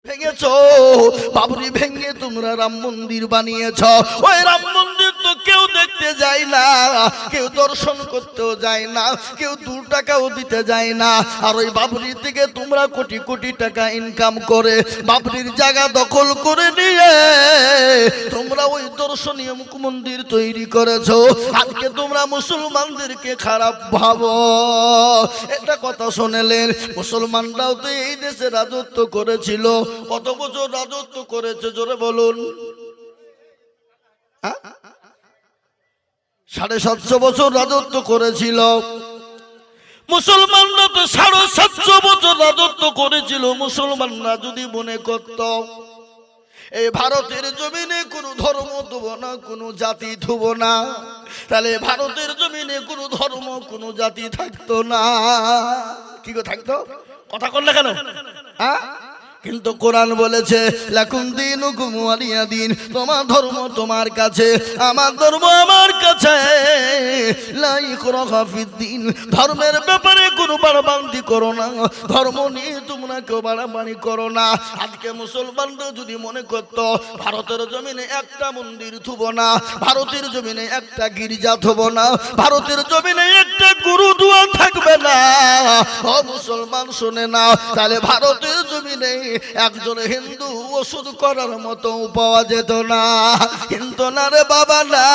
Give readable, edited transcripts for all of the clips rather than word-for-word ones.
ভেঙেছো বাবরি ভেঙে তোমরা রাম মন্দির বানিয়েছো। ওই রাম মন্দির তো কেউ দেখতে যায় না, কেউ দর্শন করতেও যায় না, কেউ 2 টাকাও দিতে যায় না। আর ওই বাবরি থেকে তোমরা কোটি কোটি টাকা ইনকাম করে বাবরির জায়গা দখল করে নিয়ে তোমরা ওই দর্শনীয় মন্দির তৈরি করেছো। আজকে তোমরা মুসলমানদেরকে খারাপ ভাবো, একটা কথা শুনেলেন। মুসলমানরাও তো এই দেশে রাজত্ব করেছিল। কত বছর রাজত্ব করেছে জোরে বলুন? 750 বছর রাজত্ব করেছিল মুসলমানরা। তো 750 বছর রাজত্ব করেছিল মুসলমানরা। যদি মনে করত এই ভারতের জমিনে কোনো ধর্ম দেব না, কোনো জাতি ধুব না, তাহলে ভারতের জমিনে কোনো ধর্ম কোনো জাতি থাকতো না। কি থাকতো? কথা করলে কেন? কিন্তু কোরআন বলেছে লাকুম দীনুকুম ওয়ালিয়া দীন, তোমার ধর্ম তোমার কাছে, আমার ধর্ম আমার কাছে। লা ইকরাহা ফিদ্দীন, ধর্মের ব্যাপারে কোনো বাড়াবাড়ি করো না, ধর্ম নিয়ে তোমরা কেউ বাড়াবাড়ি করো না। আজকে মুসলমানরা যদি মনে করত ভারতের জমিনে একটা মন্দির থুব না, ভারতের জমিনে একটা গির্জা থুব না, ভারতের জমিনে একটা গুরুদুয়া থাকবে না, ও মুসলমান শুনে না, তাহলে ভারতের জমিনে একজন হিন্দু ওষুধ করার মতো পাওয়া যেত না। কিন্তু না রে বাবা, না,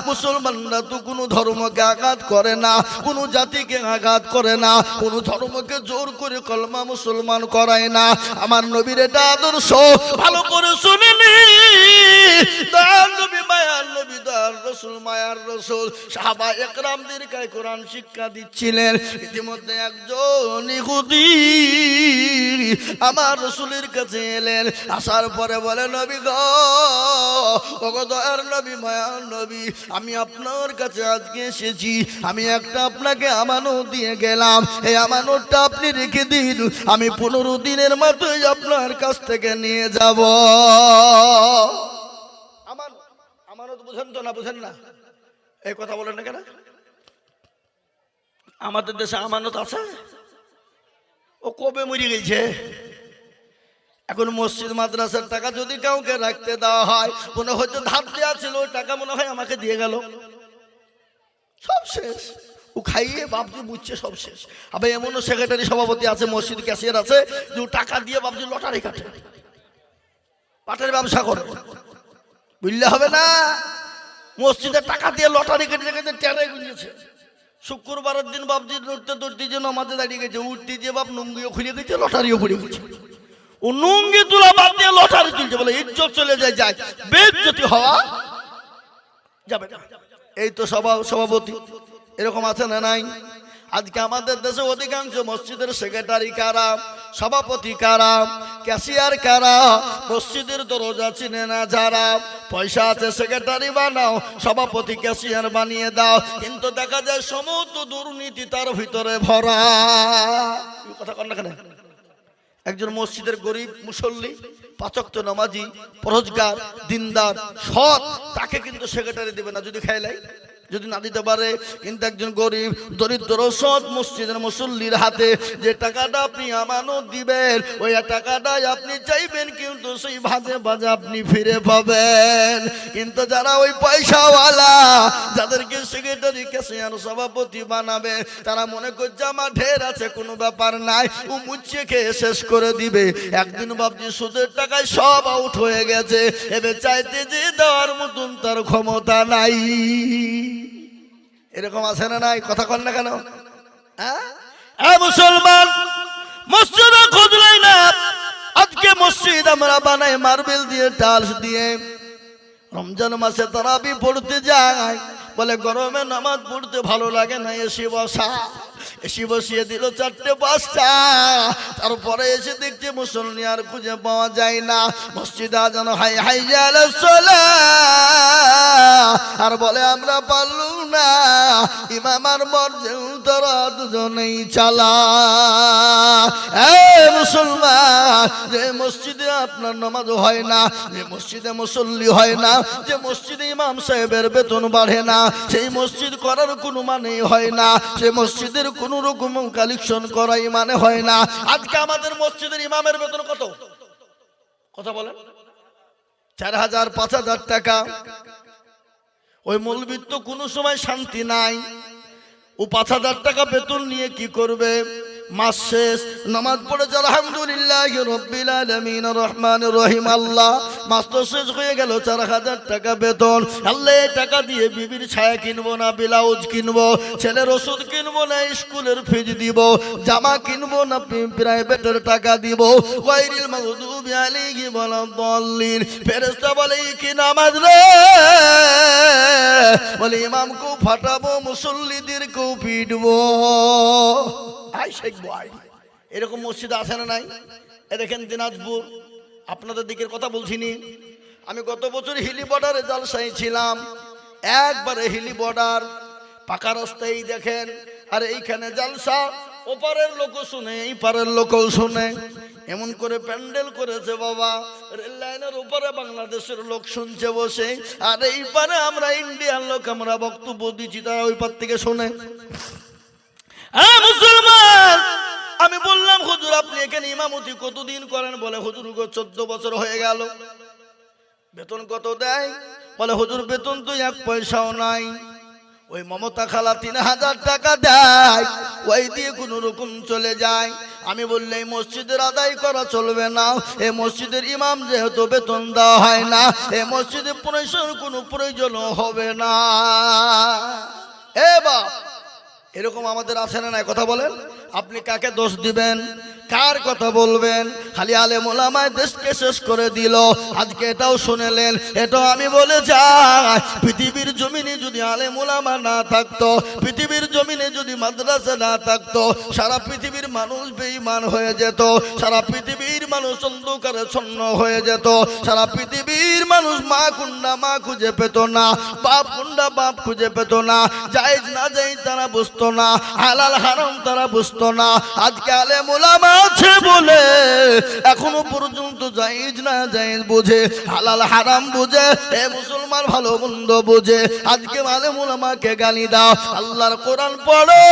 মুসলমানরা তো কোনো ধর্মকে আঘাত করে না, কোনো জাতিকে আঘাত করে না, কোনো ধর্মকে জোর করে কলমা মুসলমান করায় না। আমার নবীর এটা আদর্শ, ভালো করে শুনেনি। দয়াল নবী মায়ার নবী, দয়াল রাসূল মায়ার রাসূল, সাহাবা একরামদেরকে কোরআন শিক্ষা দিচ্ছিলেন। ইতিমধ্যে একজন ইহুদি আমার রাসূলের কাছে এলেন। আসার পরে বলে, নবী গো, ওগো দয়ার নবী মায়ার নবী, আমি আপনার কাছে আজকে এসেছি, আমি একটা আপনাকে আমানত দিয়ে গেলাম, এই আমানতটা আপনি রেখে দিন, আমি 15 দিনের মাথায় আপনার কাছ থেকে নিয়ে যাব। আমানত বুঝেন তো? না বুঝেন না? এই কথা বলেন না কেন? আমাদের দেশে আমানত আছে? ও কবে মরে গেছে? এখন মসজিদ মাদ্রাসার টাকা যদি কাউকে রাখতে দেওয়া হয়, মনে হয়তো ধার দেওয়া ছিল, ওই টাকা মনে হয় আমাকে দিয়ে গেল, সব শেষ। ও খাইয়ে বাপজি বুঝছে সব শেষ। আবার এমনও সেক্রেটারি সভাপতি আছে, মসজিদ ক্যাশিয়ার আছে, যে টাকা দিয়ে বাপজি লটারি কাটে, পাটের ব্যবসা করে। বুঝলে হবে না? মসজিদে টাকা দিয়ে লটারি কেটে কেটে টেনে গুঁজেছে। শুক্রবারের দিন বাপজি দৌড়তে দৌড়তে যে নামাজে দাঁড়িয়ে গেছে, উঠতে যে বাপ নুঙ্গিও খুলে গেছে, লটারিও পড়ে গেছে। ও নুঙ্গি তুলা বাদ দিয়ে লটারি তুলছে, বলে ইজ্জত চলে যায়, যায় বেইজ্জতি হওয়া যাবে না। এই তো সভাপতি, এরকম আছে না নাই? আজকে আমাদের দেশে অধিকাংশ মসজিদের সেক্রেটারি কারা, সভাপতি কারা, ক্যাশিয়ার কারা, মসজিদের দরজা চিনে না যারা, পয়সা আছে সেক্রেটারি বানাও, সভাপতি ক্যাশিয়ার বানিয়ে দাও, কিন্তু দেখা যায় সমস্ত দুর্নীতি তার ভিতরে ভরা। কথা কন না কেন? একজন মসজিদের গরিব মুসল্লি, 5 ওয়াক্ত নামাজি, পরহেজগার, দিনদার, সৎ, তাকে কিন্তু সেক্রেটারি দেবে না যদি খাইলাই, যদি না দিতে পারে। কিন্তু একজন গরিব দরিদ্র সৎ মসজিদের মুসল্লির হাতে যে টাকাটা আপনি আমানত দিবেন, ওই টাকাটাই আপনি চাইবেন, কিন্তু সেই ভাজে ভাজে আপনি ফিরে পাবেন। কিন্তু যারা ওই পয়সাওয়ালা, যাদেরকে সেক্রেটারি ক্যাশিয়ার সভাপতি বানাবে, তারা মনে করছে আমার ঢের আছে, কোনো ব্যাপার নাই, ও মুচ্ছে খেয়ে শেষ করে দিবে। একদিন ভাবছি সুদের টাকায় সব আউট হয়ে গেছে, এবার চাইতে যে দেওয়ার মতন তার ক্ষমতা নাই। এরকম আছে না নাই? কথা কন না কেন? মুসলমান মসজিদ খুঁজলাই না। আজকে মসজিদ আমরা বানাই মার্বেল দিয়ে, টাইলস দিয়ে। রমজান মাসে তারাবি পড়তে যায়, বলে গরমে নামাজ পড়তে ভালো লাগে না, এসে বসা। এসে বসিয়ে দিল 4টে-5টা, তারপরে এসে দেখছে মুসল্লি আর খুঁজে পাওয়া যায় না। মসজিদে আজান হাই হাই আর বলে আমরা পারলুম না, ইমাম আর মরজেও তারা দুজনেই চালা। মুসলমান, যে মসজিদে আপনার নামাজ হয় না, যে মসজিদে মুসল্লি হয় না, যে মসজিদে ইমাম সাহেবের বেতন বাড়ে না, সেই মসজিদ করার কোনো মানেই হয় না, সে মসজিদের কোনো রকম কালেকশন করাই মানে হয় না। আজকে আমাদের মসজিদের ইমামের বেতন কত? কথা বলেন, 4,000 5,000 টাকা। ওই মৌলবীর তো কোনো সময় শান্তি নাই। ও 5,000 টাকা বেতন নিয়ে কি করবে? মাস শেষ নামাজ পড়েছে আলহামদুলিল্লাহি রাব্বিল আলামিন রহমানির রহিম, আল্লাহ মাস তো শেষ হয়ে গেল, 4,000 টাকা বেতন। আল্লাহ এই টাকা দিয়ে বিবির ছায়া কিনবো না, ব্লাউজ কিনবো, ছেলের ওষুধ কিনবো না, স্কুলের ফিজ দিব, জামা কিনবো না, প্রাইভেটের টাকা দিব। গায়রিল মাগদুবি আলাইহিম ওয়ালাদ-দাল্লিন। ফেরেশতা বলে কি নামাজ রে? বলে ইমামকেও ফাটাবো, মুসল্লিদেরকেও পিটবো। আই শিখবো আই। এরকম মসজিদ আছে না নাই? এ দেখেন দিনাজপুর, আপনাদের দিকের কথা বলছিনি। আমি গত বছর হিলি বর্ডারে জালসায় ছিলাম। একবারে হিলি বর্ডার পাকা রাস্তায় দেখেন, আর এইখানে জালসা, ওপারের লোকও শুনে, এই পারের লোকও শুনে। এমন করে প্যান্ডেল করেছে বাবা, রেল লাইনের উপরে বাংলাদেশের লোক শুনছে বসে, আর এই পারে আমরা ইন্ডিয়ান লোক, আমরা বক্তব্য দিচ্ছি, তারা ওই পার থেকে শোনে। মুসলমান, আমি বললাম হুজুর আপনি এখানে ইমামতি কতদিন করেন? বলে হুজুর 14 বছর হয়ে গেল। বেতন কত দেয়? বলে হুজুর বেতন তো 1 পয়সাও নাই। ওই মমতা খালা 3,000 টাকা দেয়, ওই দিয়ে কোনো রকম চলে যায়। আমি বললে এই মসজিদের আদায় করা চলবে না, এই মসজিদের ইমাম যেহেতু বেতন দেওয়া হয় না, এই মসজিদে কোনো প্রয়োজন হবে না। এ বাপ, এরকম আমাদের আছে না নাই? কথা বলেন, আপনি কাকে দোষ দিবেন, কার কথা বলবেন? খালি আলেম ওলামায় দেশকে শেষ করে দিল। আজকে এটাও শুনেলেন, এটাও আমি বলে যাই, পৃথিবীর জমিনে যদি আলেম ওলামা না থাকতো, পৃথিবীর জমিনে যদি মাদ্রাসা না থাকতো, সারা পৃথিবীর মানুষ বেঈমান হয়ে যেত, সারা পৃথিবীর মানুষ অন্ধকারে ছন্ন হয়ে যেত, সারা পৃথিবীর মানুষ মা কুন্ডা মা খুঁজে পেত না, বাপ কুন্ডা বাপ খুঁজে পেত না, জায়েজ না জায়েজ তারা বুঝতো না, হালাল হারাম তারা বুঝতো না। আজকে আলেম ওলামা আছে বলে এখনো পর্যন্ত জায়েজ না জায়েজ বোঝে, হালাল হারাম বোঝে, এ মুসলমান ভালো মন্দ বোঝে। আজকে আলেম ওলামাকে গালি দাও, আল্লাহর কোরআন পড়ো।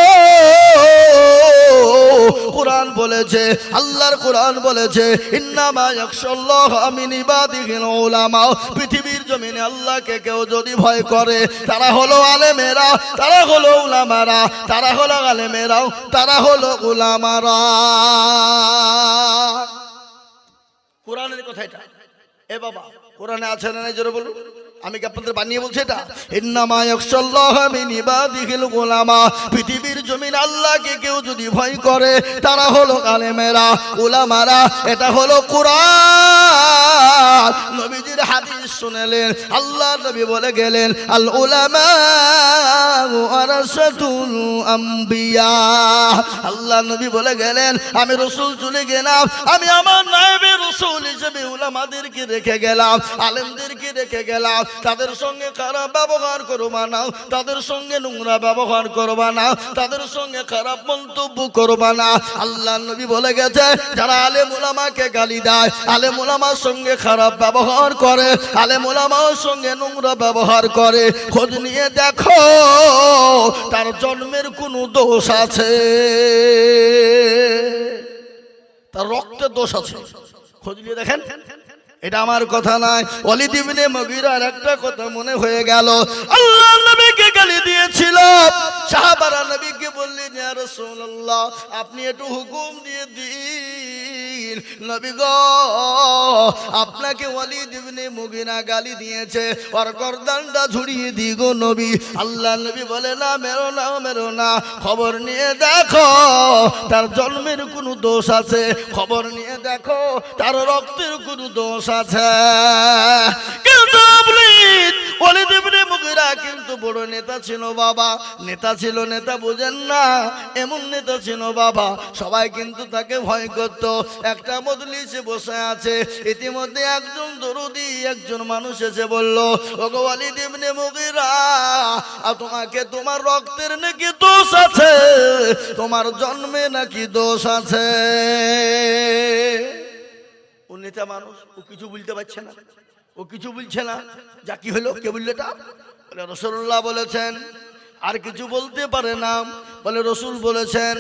কোরআন বলেছে, আল্লাহর কোরআন বলেছে, ইন্নামা ইয়াখশাল্লাহা মিন ইবাদিহিল উলামা। পৃথিবীর জমিনে আল্লাহকে কেউ যদি ভয় করে, তারা হলো আলেমেরা, তারা হলো উলামারা, তারা হলো আলেমেরাও, তারা হলো উলামারা। কোরআনের কথা এটা। এ বাবা, কোরআনে আছে না নাই জোরে বলুন? আমি কি আপনাদের বানিয়ে বলছি এটা? ইন্নামা ইয়াখশাল্লাহা মিন ইবাদিহিল উলামা। পৃথিবীর জমিন আল্লাহকে কেউ যদি ভয় করে, তারা হলো আলেমেরা, উলামারা। এটা হলো কোরআন। নবীজির হাদিস শুনলেন, আল্লাহর নবী বলে গেলেন, আল উলামা ওয়ারাসাতুল আম্বিয়া। আল্লাহর নবী বলে গেলেন, আমি রাসূল চলে গেলাম, আমি আমার নায়েবে রাসূল হিসেবে উলামাদেরকে রেখে গেলাম, আলেমদেরকে রেখে গেলাম। তাদের সঙ্গে খারাপ ব্যবহার করবা না, তাদের সঙ্গে নোংরা ব্যবহার করবা না, তাদের সঙ্গে খারাপ মন্তব্য করবা না। আল্লাহ নবী বলে গেছে, যারা আলেম ওলামাকে গালি দেয়, আলেম ওলামার সঙ্গে খারাপ ব্যবহার করে, আলেম ওলামার সঙ্গে নোংরা ব্যবহার করে, খোঁজ নিয়ে দেখো তার জন্মের কোনো দোষ আছে, তার রক্তের দোষ আছে, খোঁজ নিয়ে দেখেন। এটা আমার কথা নয়, ওয়ালিদ ইবনে মুগীরার একটা কথা মনে হয়ে গেল। আল্লাহ নবীকে গালি দিয়েছিল, সাহাবারা নবীকে বললেন, ইয়া রাসূলুল্লাহ আপনি একটু হুকুম দিয়ে দিন, নবী গো আপনাকে ওয়ালিদ ইবনে মুগীরা গালি দিয়েছে, ওর গর্দানটা ঝুড়িয়ে দিই গো নবী। আল্লাহ নবী বলে, না মেরো না, মেরো না, খবর নিয়ে দেখো তার জন্মের কোনো দোষ আছে, খবর নিয়ে দেখো তার রক্তের কোনো দোষ আছে। কিন্তু ওয়ালিদ ইবনে মুগীরা কিন্তু বড় নেতা ছিল বাবা, নেতা ছিল, নেতা বুঝেন না, এমন নেতা ছিল বাবা, সবাই কিন্তু তাকে ভয় করত। একটা মজলিসে বসে আছে, ইতিমধ্যে একজন দরদি একজন মানুষ এসে বলল, ওগো ওয়ালিদ ইবনে মুগীরা, তোমাকে তোমার রক্তের নাকি দোষ আছে, তোমার জন্মে নাকি দোষ আছে। ও নেতা মানুষ, ও কিছু বলতে পারছে না, ও কিছু বলছে না। যা কি হলো, কে বললো এটা? রাসূলুল্লাহ বলেছেন, আর কিছু বলতে পারে না। বলে রসুল বলেছেন,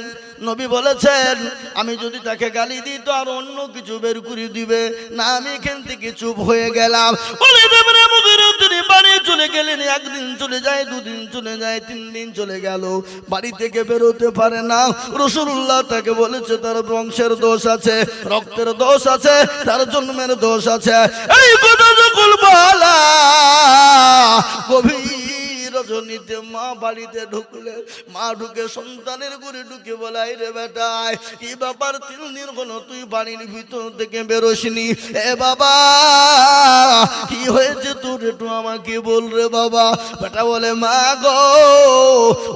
নবী বলেছেন, আমি যদি তাকে গালি দিই তো আর অন্য কিছু বের করে দিবে না। আমি এখান থেকে চুপ হয়ে গেলাম। বলে দেবরে মুগিরা তিনি বাড়ি চলে গেলেন। একদিন চলে যায়, দুদিন চলে যায়, 3 দিন চলে গেল, বাড়ি থেকে বেরোতে পারে না। রাসূলুল্লাহ তাকে বলেছে তার বংশের দোষ আছে, রক্তের দোষ আছে, তার জন্মের দোষ আছে। এই কথা যখন বলা, গভীর রজনীতে মা বাড়িতে ঢুকলে, মা ঢুকে সন্তানের ঘরে ঢুকে বলাই, রে বেটায় কি ব্যাপার, 3 দিন হলো তুই বাড়ির ভিতর থেকে বেরোসনি। এ বাবা কি হয়েছে তোর, একটু আমাকে বল রে বাবা। বেটা বলে, মা গো,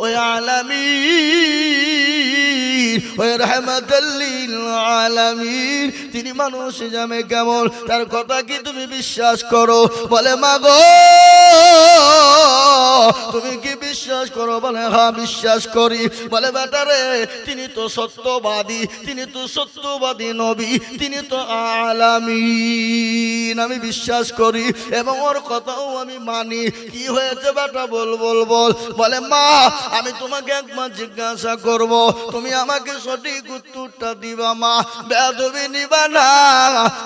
ওই আলামিন, ওই রাহমাতাল লিল আলামিন, তিনি মানুষ জামে কেমন, তার কথা কি তুমি বিশ্বাস করো? বলে, মা গো তুমি কি বিশ্বাস করো? বলে, হ্যাঁ বিশ্বাস করি। বলে, বেটা রে, তিনি তো সত্যবাদী, তিনি তো সত্যবাদী নবী, তিনি তো আলামিন, আমি বিশ্বাস করি এবং ওর কথাও আমি মানি। কি হয়েছে বেটা, বল বল বল। বলে, মা আমি তোমাকে একবার জিজ্ঞাসা করব, তুমি আমাকে সঠিক উত্তরটা দিবা মা, বেয়াদবি নিবা না।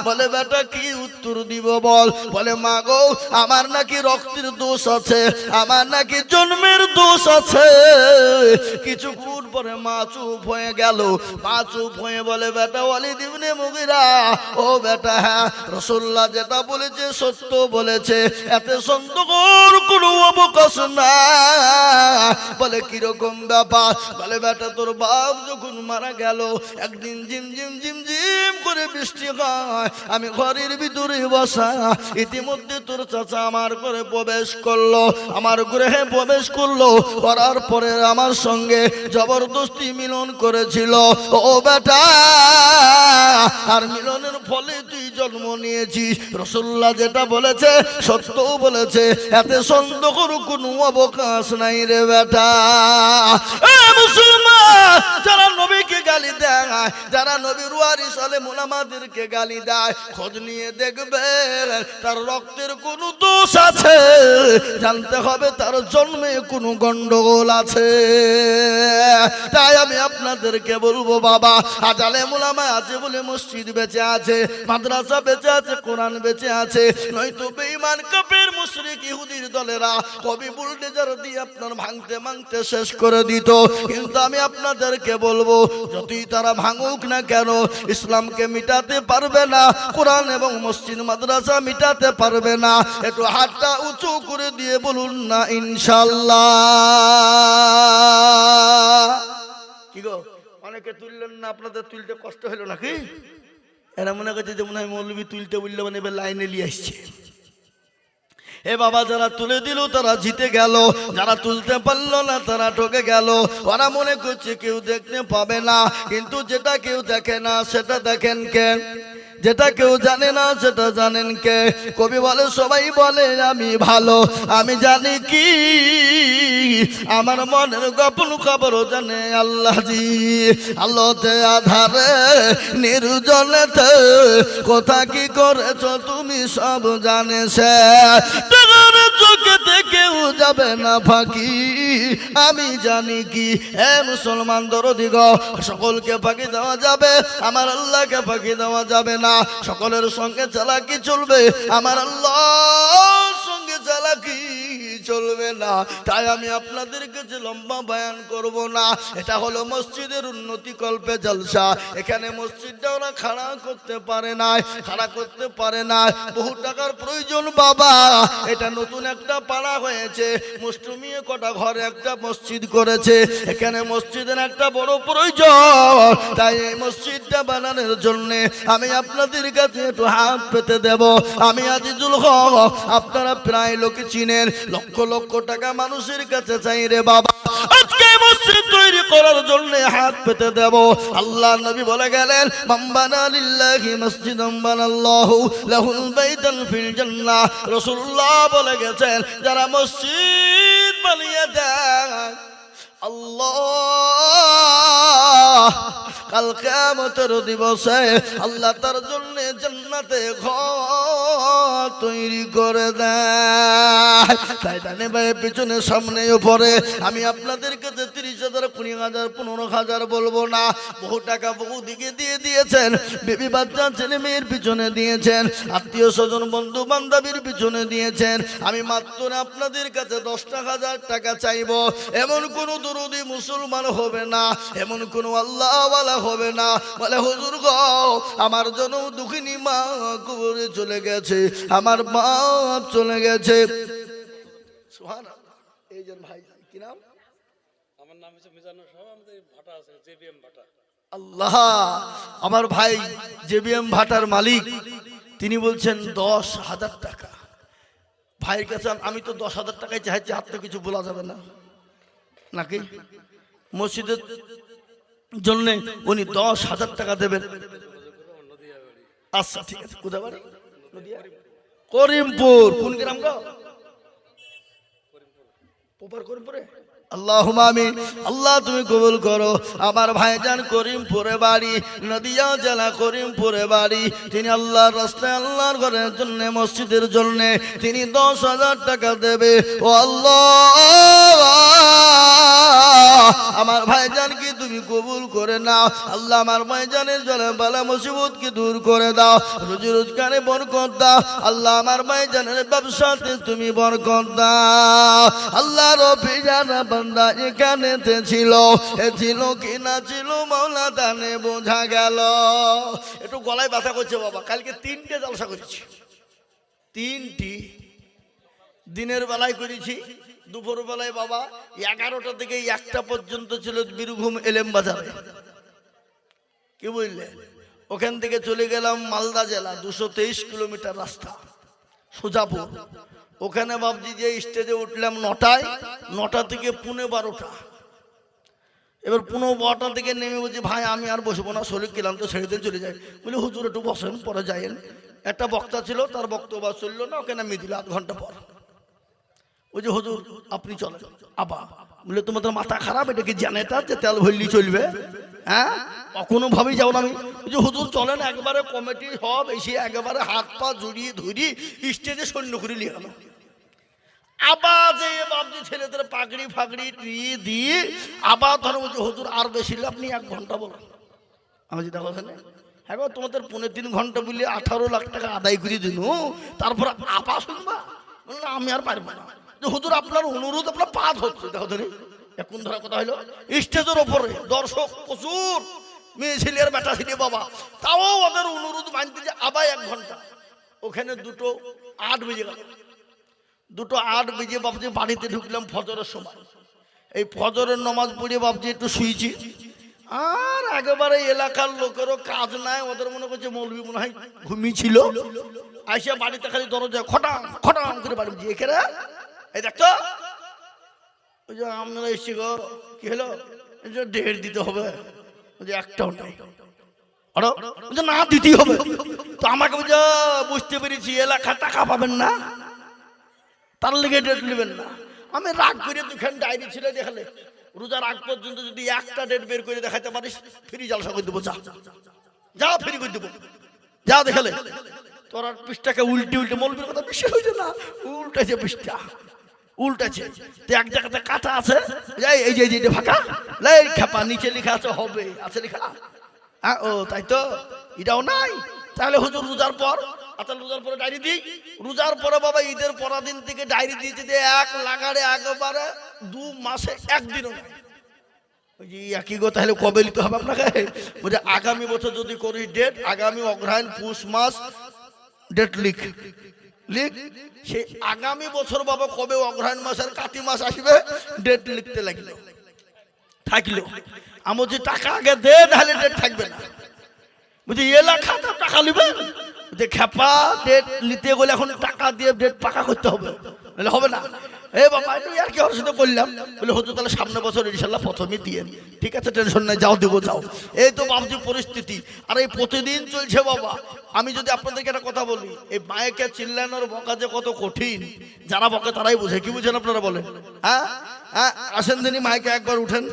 বলে, বেটা কি উত্তর দিব বল। বলে, মা গো আমার নাকি রক্তের দোষ আছে, আমার নাকি জন্মের দোষ আছে। কিছুক্ষণ পরে মা চুপ হয়ে গেল। মা চুপ হয়ে বলে, বেটা ওয়ালিদ ইবনে মুগিরা, ও বেটা, হ্যাঁ রাসূলুল্লাহ যেটা বলেছে সত্য বলেছে, এতে সন্দেহের কোনো অবকাশ না। বলে, কিরকম ব্যাপার? বলে, বেটা তোর বাপ যখন মারা গেল, একদিন ঝিম ঝিম ঝিম ঝিম করে বৃষ্টি হয়, আমি ঘরের ভিতরে বসা, ইতিমধ্যে তোর চাচা আমার ঘরে প্রবেশ করলো, আমার গৃহে প্রবেশ করলো, করার পরে আমার সঙ্গে জবরদস্তি মিলন করেছিল। ও বেটা, আর মিলনের ফলে তুই জন্ম নিয়েছিস। রাসূলুল্লাহ যেটা বলেছে সত্যও বলেছে, এতে সন্দেহের কোনো অবকাশ নাই রে বেটা। মুসলমান যারা নবীকে গালি দেয়, যারা নবীর ওয়ারিস আলেম উলামাদেরকে গালি দেয়, খোঁজ নিয়ে দেখবে তার রক্তের কোনো দোষ আছে, জানতে হবে তার জন্মে কোনো গন্ডগোল আছে। তাই আমি আপনাদেরকে বলবো, বাবা আজ আলেম উলামা আছে বলে মসজিদ বেঁচে আছে, মাদ্রাসা বেঁচে আছে, কোরআন বেঁচে আছে, নয়তো বেঈমান কাফের মুশরিক ইহুদির দলেরা কবি বুলডোজার দিয়ে আপনার ভাঙতে ভাঙতে শেষ করে দিত। কিন্তু আমি আপনাদেরকে বলবো, যতই তারা ভাঙুক না কেন, ইসলামকে মিটাতে পারবে না, কোরআন এবং মসজিদ মাদ্রাসা মিটাতে পারবে না। একটু হাতটা উঁচু করে দিয়ে বলুন না ইনশাআল্লাহ। কি গো, অনেকে তুললেন না, আপনাদের তুলতে কষ্ট হলো নাকি? এরা মনে করছে যে মনে হয় মৌলবী তুলতে বললে মানে এবার লাইনে নিয়ে আসছে। এ বাবা, যারা তুলে দিল তারা জিতে গেল, যারা তুলতে পারলো না তারা ঠকে গেল। ওরা মনে করছে কেউ দেখতে পাবে না, কিন্তু যেটা কেউ দেখে না সেটা দেখেন কে? যেটা কেউ জানে না সেটা জানেন কে? কবি বলে, সবাই বলে আমি ভালো, আমি জানি কি আমার মনের গোপন খবর জানে আল্লাহ জি। আলোতে আধারে নির্জনেতে কথা কি করেছ তুমি সব জানেছে, চোখেতে কেউ যাবে না ফাঁকি, আমি জানি কি। হে মুসলমান দরদি গো, সকলকে ফাঁকি দেওয়া যাবে, আমার আল্লাহকে ফাঁকি দেওয়া যাবে না। সকলের সঙ্গে চালাকি চলবে, আমার আল্লাহর সঙ্গে চালাকি চলবে না। তাই আমি আপনাদের কাছে লম্বা বয়ান করব না। এটা হলো মসজিদের উন্নতি কল্পে জলসা। এখানে মসজিদটা ওরা খাড়া করতে পারে না, খাড়া করতে পারে না, বহু টাকার প্রয়োজন বাবা। এটা নতুন একটা পাড়া হয়েছে, মুসলিমিয়ে কটা ঘরে একটা মসজিদ করেছে, এখানে মসজিদের একটা বড় প্রয়োজন। তাই এই মসজিদটা বানানোর জন্য আমি আপনাদের কাছে একটু হাত পেতে দেব। আমি আজিজুল হক, আপনারা প্রায় লোকে চিনেন, লক্ষ লক্ষ টাকা মানুষের কাছে চাই রে বাবা, আজকে মসজিদ তৈরি করার জন্য হাত পেতে দেব। আল্লাহ নবী বলে গেলেন, মান বানা লিল্লাহি মসজিদান বানাল্লাহু লাহুল বাইতান ফিল জান্নাহ। রাসূলুল্লাহ বলে গেছেন, যারা মসজিদ বানিয়ে দেয়, আল্লাহ কাল কিয়ামতের দিবসে আল্লাহ তার জন্য জান্নাতে ঘর তৈরি করে দেয়। তাই ডানে বায়ে পিছনে সামনে উপরে আমি আপনাদের কাছে 30,000 20,000 15,000 বলবো না, বহু টাকা বহু দিকে দিয়ে দিয়েছেন, বেবি বাচ্চা ছেলে মেয়ের পিছনে দিয়েছেন, আত্মীয় স্বজন বন্ধু বান্ধবীর পিছনে দিয়েছেন। আমি মাত্র আপনাদের কাছে 10,000 টাকা চাইবো। এমন কোন দরুদি মুসলমান হবে না, এমন কোন আল্লাহওয়ালা হবে না বলে হুজুর গো আমার জন্য দুঃখিনী মা কবরে চলে গেছে, আমার বাপ চলে গেছে। সুবহানাল্লাহ। এই যে ভাই কি নাম? আমার নাম হচ্ছে মিজানুর সাহেব, আমাদের ভাটা আছে জেবিএম ভাটা। আল্লাহ, আমার ভাই জেবিএম ভাটার মালিক, তিনি বলছেন 10,000 টাকা। ভাইয়ের কাছে আমি তো 10,000 টাকায় চাইছি, আর তো কিছু বলা যাবে না নাকি? মসজিদের জন্য উনি 10,000 টাকা দেবেন। আচ্ছা ঠিক আছে। কোথায় বাড়ি? করিমপুর। কোন গ্রাম গো? করিমপুরে। আল্লাহুম্মা আমিন। আল্লাহ তুমি কবুল করো। আমার ভাইজান করিমপুরে বাড়ি, নদিয়া জেলা করিমপুরে বাড়ি। তিনি আল্লাহর রাস্তায় আল্লাহর ঘরের জন্য মসজিদের জন্য তিনি 10,000 টাকা দেবে। ও আল্লাহ আমার ভাইজানকে তুমি কবুল করে নাও। আল্লাহ আমার ভাইজানের জন্য বালা মুসিবতকে দূর করে দাও, রুজি রোজগারে বরকত দাও। আল্লাহ আমার ভাইজানের ব্যবসাতে তুমি বরকত দাও। আল্লাহ রব্বি জানা বান্দা এখানে ছিল, এ ছিল কি না ছিল মাওলা দানে বোঝা গেল। একটু গলায় ব্যথা করছে বাবা, কালকে 3টে জলসা করেছি, 3টি দিনের বেলায় করেছি, দুপুর বেলায় বাবা 11টা থেকে 1টা পর্যন্ত ছিল বীরভূম এলেম বাজারে। কি বুঝলে? ওখান থেকে চলে গেলাম মালদা জেলা, 223 কিলোমিটার রাস্তা, সোজাপুর। ওখানে ভাবছি যে স্টেজে উঠলাম 9টায়, 9টা থেকে 12:15। এবার 12:15 থেকে নেমে বলছি ভাই আমি আর বসবো না, শরীর গেলাম তো ছেড়ে দিয়ে চলে যাই। বলি হুজুর একটু বসেন, পরে যাইয়েন। একটা বক্তা ছিল, তার বক্তব্য চললো না, ওখানে আমি দিল 1 ঘন্টা পর। ওই যে হুজুর আপনি চলেন। আবার বলে তোমাদের মাথা খারাপ, এটা কি জানেটা যে তেল ভরলি চলবে? হ্যাঁ, কখনো ভাবেই যাও না আমি। ওই যে হুজুর চলেন, একবারে কমিটি সব এসে একেবারে হাত পা জড়িয়ে ধরি স্টেজে সৈন্য করে নিয়ে গেল। আবার যে বাবজি ছেলেদের পাগড়ি ফাগড়ি দিয়ে দিয়ে আবার ধরো বলছে হুজুর আর বেশি আপনি 1 ঘন্টা বলেন। আমি যেটা বলছেন হ্যাঁ গো তোমাদের 3.5 ঘন্টা বলে 18 লাখ টাকা আদায় করে দিন, তারপর আবার শুনবা? আমি আর পারবো না। হুজুর আপনার অনুরোধ আপনার পাঠ হচ্ছে। দেখো ধরে এখন ধরা কথা হলো স্টেজের ওপরে দর্শক প্রচুর, মেয়ে ছেলে আর বেটা ছেলে বাবা, তাও ওদের অনুরোধ মানতে যে আবার 1 ঘন্টা। ওখানে 2:08 বেজে গেল। 2:08 বেজে বাবজি বাড়িতে ঢুকলাম ফজরের সময়। এই ফজরের নামাজ পড়ে বাবজি একটু শুয়েছি, আর একেবারে এলাকার লোকেরও কাজ নাই, ওদের মনে করছে মৌলবি মনে হয় ঘুমিয়েছিল। আইসা বাড়িতে খালি দরজা খটাং খটাং করে বাড়ি বুঝি এখানে এই দেখতো ওই যে আপনারা এসছি গো, কি হলো? ডেট দিতে হবে, একটাও নাই। না দিতেই হবে তো আমাকে বুঝতে পেরেছি এলাকা টাকা পাবেন না, তার লেগে ডেট নেবেন না। আমি রাগ করে 2খান ডায়েরি ছিল দেখালে, রোজার আগ পর্যন্ত যদি 1টা ডেট বের করে দেখাতে পারিস ফ্রি জলসা করে দেবো, যা ফ্রি করে দেবো, যা দেখালে। তোর আর পৃষ্ঠাকে উল্টে উল্টে মৌলবীর কথা বেশি হয়েছে না, উল্টেছে পৃষ্ঠা, উল্টেছে। তো এক জায়গাতে কাটা আছে, এই যে এই ফাঁকা খেপা, নিচে লেখা আছে হবে, আছে লেখা। হ্যাঁ ও তাই তো, এটাও নাই। তাহলে হুজুর রোজার পর, আচ্ছা রোজার পরে ডায়েরি দিই। রোজার পরে বাবা ঈদের পরের দিন থেকে ডায়েরি দিয়েছে যে 1 লাগারে একবারে 2 মাসে 1 দিনও নাই। ওই যে একই গো, তাহলে কবে নিতে হবে আপনাকে? বলছে আগামী বছর যদি করি ডেট, আগামী অগ্রহায়ণ পুষ মাস ডেট লিখ। সেই আগামী বছর বাবা কবে অগ্রহায়ণ মাসের কাতি মাস আসবে ডেট লিখতে লাগলো, থাকলো। আমার যে টাকা আগে দে, তাহলে ডেট থাকবে না। বুঝি এলাকা টাকা নিবে খেপা, ডেট নিতে গেলে এখন টাকা দিয়ে ডেট পাকা করতে হবে, নাহলে হবে না। এ বাবা একটু আর কি ওর সাথে করলাম, বলে হুজুর তাহলে সামনে বছর ইনশাল্লাহ প্রথমেই দিয়েন। ঠিক আছে টেনশন নাই, যাও দেবো যাও। এই তো বাবজি পরিস্থিতি, আর এই প্রতিদিন চলছে বাবা। আমি যদি আপনাদেরকে একটা কথা বলি, এই মায়েকে চিল্লানোর বকা যে কত কঠিন, যারা বকে তারাই বুঝে। কি বুঝেন আপনারা বলেন? হ্যাঁ হ্যাঁ, আসেন দিনই মাইকে একবার উঠেন,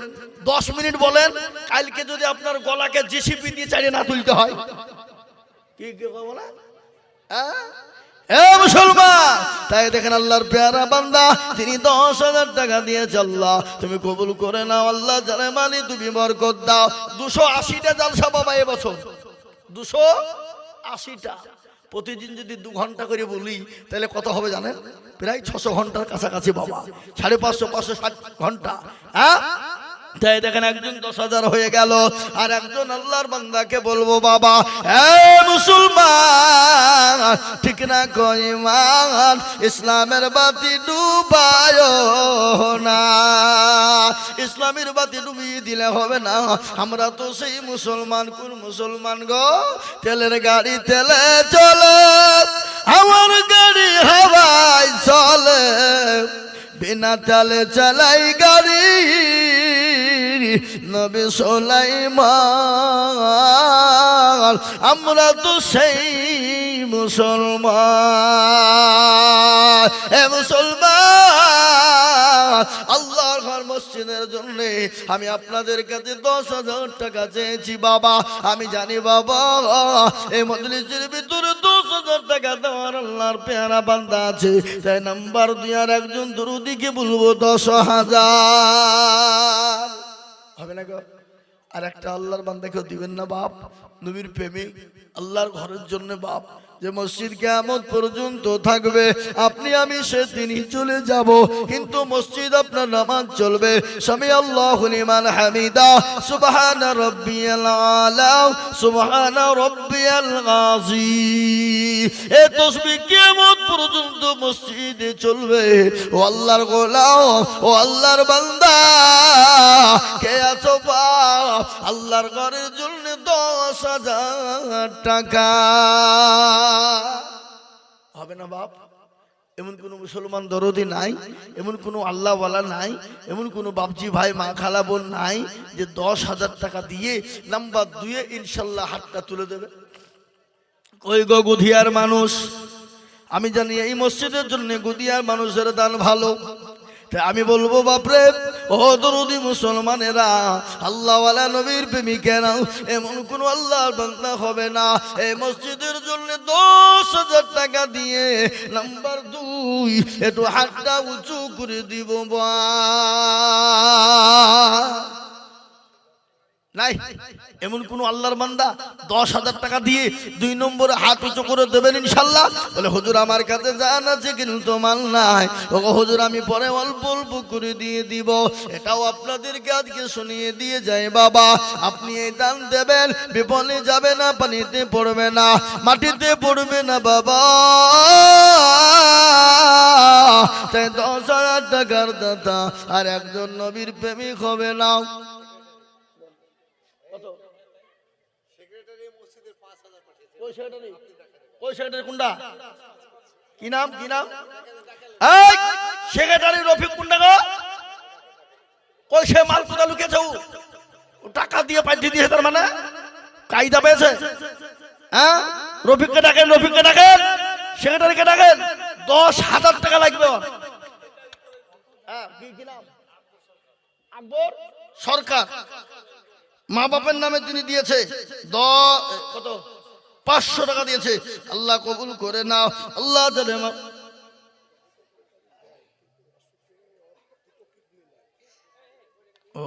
10 মিনিট বলেন। কালকে যদি আপনার গলাকে জিসিপি দিয়ে চালিয়ে না তুলতে হয়, কি বলে? হ্যাঁ এ মুসলমান, তাই দেখেন আল্লাহর পেয়ারা বান্দা তিনি 10,000 টাকা দিয়েছে। আল্লাহ তুমি কবুল করে নাও, আল্লাহ জানে মানি তুমি বরকত দাও। 280টা জালসা বাবা এবছর, 280টা। প্রতিদিন যদি 2 ঘন্টা করে বলি তাহলে কত হবে জানেন? প্রায় 600 ঘন্টার কাছাকাছি বাবা, 550 560 ঘন্টা। হ্যাঁ তাই দেখেন একজন 10,000 হয়ে গেল, আর একজন আল্লাহর বান্দাকে বলবো বাবা এ মুসলমান ঠিক না কই মান, ইসলামের বাতি ডুবায় না। ইসলামের বাতি ডুবিয়ে দিলে হবে না, আমরা তো সেই মুসলমান। কোন মুসলমান গো? তেলের গাড়ি তেলে চলে, আমার গাড়ি হাওয়ায় চলে, বিনা তেলে চালাই গাড়ি নবী সুলাইমান। আমরা তো সেই মুসলমান। এ মুসলমান, আল্লাহর ঘর মসজিদের জন্য আমি আপনাদের কাছে 10,000 টাকা চেয়েছি বাবা। আমি জানি বাবা এই মজলিসের ভিতরে 10,000 টাকা দেওয়ার আল্লাহর পেয়ারা বান্দা আছে, তাই নাম্বার 2 আর একজন দরুদিকে বলবো 10,000 হবে না গো? আর একটা আল্লাহর বান্দাকেও দিবেন না বাপ, নবীর প্রেমিক আল্লাহর ঘরের জন্য বাপ, যে মসজিদ কিয়ামত পর্যন্ত থাকবে, আপনি আমি সেদিনই চলে যাব, কিন্তু মসজিদ আপনার নামাজ চলবে। সামি আল্লাহু লিমান হামিদা, সুবহানা রাব্বিয়াল আলা, সুবহানা রাব্বিয়াল আযীম। এই তাসবিহ কিয়ামত পর্যন্ত মসজিদে চলবে। ও আল্লাহর গোলাম, ও আল্লাহর বান্দা, কে আছো বাপ আল্লাহর ঘরের জন্য 10,000 টাকা হবে না বাপ? এমন কোন মুসলমান দরদি নাই, এমন কোন আল্লাহওয়ালা নাই, এমন কোন বাপজি ভাই মা খালা বোন নাই যে 10,000 টাকা দিয়ে নাম্বার 2 ইনশাল্লাহ হাতটা তুলে দেবে? কই গো গুধিয়ার মানুষ? আমি জানি এই মসজিদের জন্য গুধিয়ার মানুষের দান ভালো। তাই আমি বলবো বাপরে, ও দরদি মুসলমানেরা, আল্লাহওয়ালা নবীর প্রেমিকেরা, এমন কোন আল্লাহর বান্দা হবে না এই মসজিদের জন্য 10,000 টাকা দিয়ে নাম্বার 2 একটু হাতটা উঁচু করে দিব বা নাই? এমন কোন আল্লাহর বান্দা 10,000 টাকা দিয়ে 2 নম্বরে হাত উঁচু করে দেবেন ইনশাল্লাহ? বলে হুজুর আমার কাছে জান আছে কিন্তু মাল নাই। ও হুজুর আমি পরে অল্প অল্প করে দিয়ে দিব। এটাও আপনাদেরকে আজকে শুনিয়ে দিয়ে যায় বাবা, আপনি এই দান দেবেন, বিপদে যাবে না, পানিতে পড়বে না, মাটিতে পড়বে না বাবা। তাই 10,000 টাকার দাতা আর একজন নবীর প্রেমিক হবে না। কোনটা? কি নাম? কি নাম? সেক্রেটারি রফিক কোনটা গো? কই সে মাল কোথা লুকিয়েছে? টাকা দিয়ে পাঠিয়ে দিয়েছে, তার মানে কায়দা পেয়েছে। হ্যাঁ, রফিককে ডাকেন, রফিককে ডাকেন, সেক্রেটারিকে ডাকেন, 10,000 টাকা লাগবে। হ্যাঁ, কি নাম? আকবর সরকার, মা বাপের নামে তিনি দিয়েছে কত 500 টাকা দিয়েছে। আল্লাহ কবুল করে নাও, আল্লাহ জানে। ও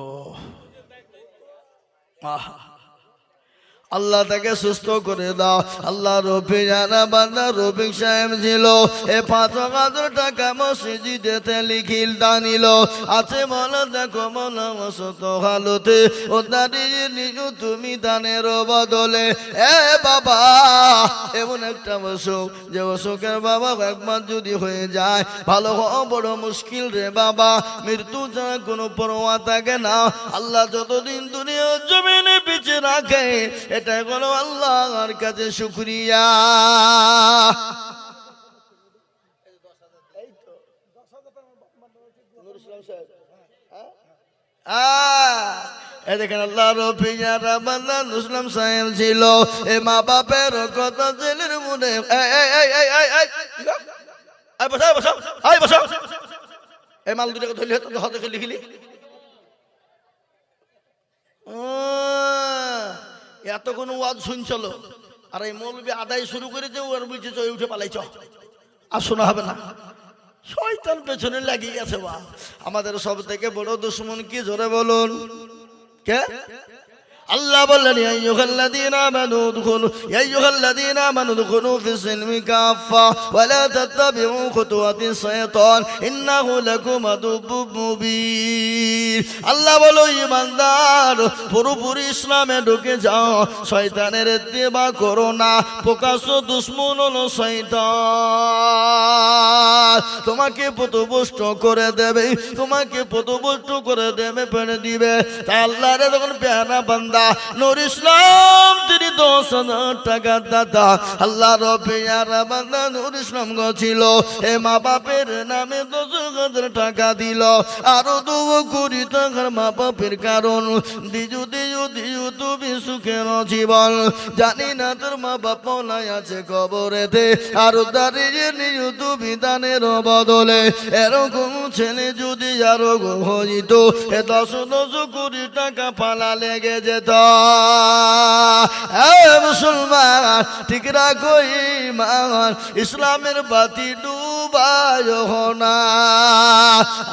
আহা, আল্লাহ তাকে সুস্থ করে দাও। আল্লাহ রফিক জানা বান্দা রফিক সাহেব ছিল, এ 5,000 টাকা মসজিদেতে লিখিল দানিল আছে। মনে দেখো মনে মসত হালতে ও দাঁড়িয়ে নিজু তুমি দানের বদলে। এ বাবা, এমন একটা অসুখ যে অসুখের বাবা একবার যদি হয়ে যায় ভালো হওয়া বড় মুশকিল রে বাবা। মৃত্যু ছাড়া কোনো পরোয়া থাকে না। আল্লাহ যতদিন দুনিয়ার জমিনে বেঁচে রাখে এটাই বলো আল্লাহর কাছে শুকরিয়া। এ দেখেন আল্লাহ রফিয়া রামাদান ইসলাম সাহেব ছিল এ মা বাপের কথা ছেলের মনে এই মাল দুটাকে ধরলি হতো হাতে লিখিলি এতক্ষণ ওয়াজ শুনছিল আর এই মৌলবি আদায় শুরু করেছে ওর বুঝছে চই উঠে পালাইছ আর শোনা হবে না শয়তান পেছনে লাগিয়ে গেছে বা আমাদের সব থেকে বড় দুশ্মন কি জোরে বলুন কে আল্লাহ বললেন ইয়া আইয়ুহাল্লাযীনা আমানু দুখুলু ফিস-সিলমি কাফা ওয়া লা তাত্তাবিউ খুতুওয়াতিশ শাইতান ইন্নাহু লাকুম আদুব্বুম মুবিন আল্লাহ বলো ঈমানদার পুরোপুরি ইসলামে ঢুকে যাও শয়তানের ইত্তেবা করো না প্রকাশ্য দুশমন হলো শয়তান তোমাকে পথভ্রষ্ট করে দেবে তোমাকে পথভ্রষ্ট করে দেবে ফেলে দিবে তাই আল্লাহর যখন পেয়ারা বান্দা নূর ইসলাম তিনি 10,000 টাকা দাতা আল্লাহ রবিয়ার বান্দা নূর ইসলাম ছিল এ মা বাপের নামে 10,000 টাকা দিল আরো 2 কোটি টাকার মা বাপের কারণ দিজু দিজু দিজু তুমি সুখের জীবন জানি না তোর মা বাপ নাই আছে কবরেতে আরো দাঁড়িয়ে নিজু তুমি দানের বদলে এরকম ছেলে যদি আরো হইত এ 10 কোটি টাকা পালা লেগে যেত মুসলমান ঠিক রাখো ঈমান ইসলামের বাতি ডুবায় না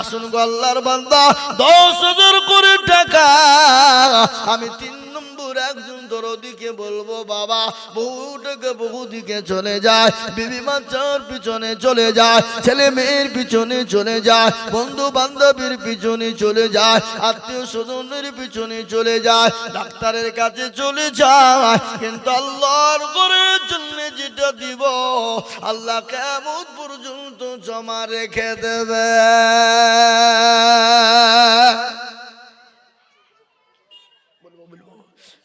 আসুন গো আল্লাহর বান্দা 10,000 কোটি টাকা আমি 3 নম্বর একজন দরদিকে বলবো বাবা বহু টাকা বহু দিকে চলে যায় বিবি বাচ্চার পিছনে চলে যায় ছেলে মেয়ের পিছনে চলে যায় বন্ধু বান্ধবের পিছনে চলে যায় আত্মীয় স্বজনের পিছনে চলে যায় ডাক্তারের কাছে চলে যায় কিন্তু আল্লাহর ঘরের জন্য যেটা দিব আল্লাহ কিয়ামত পর্যন্ত জমা রেখে দেবে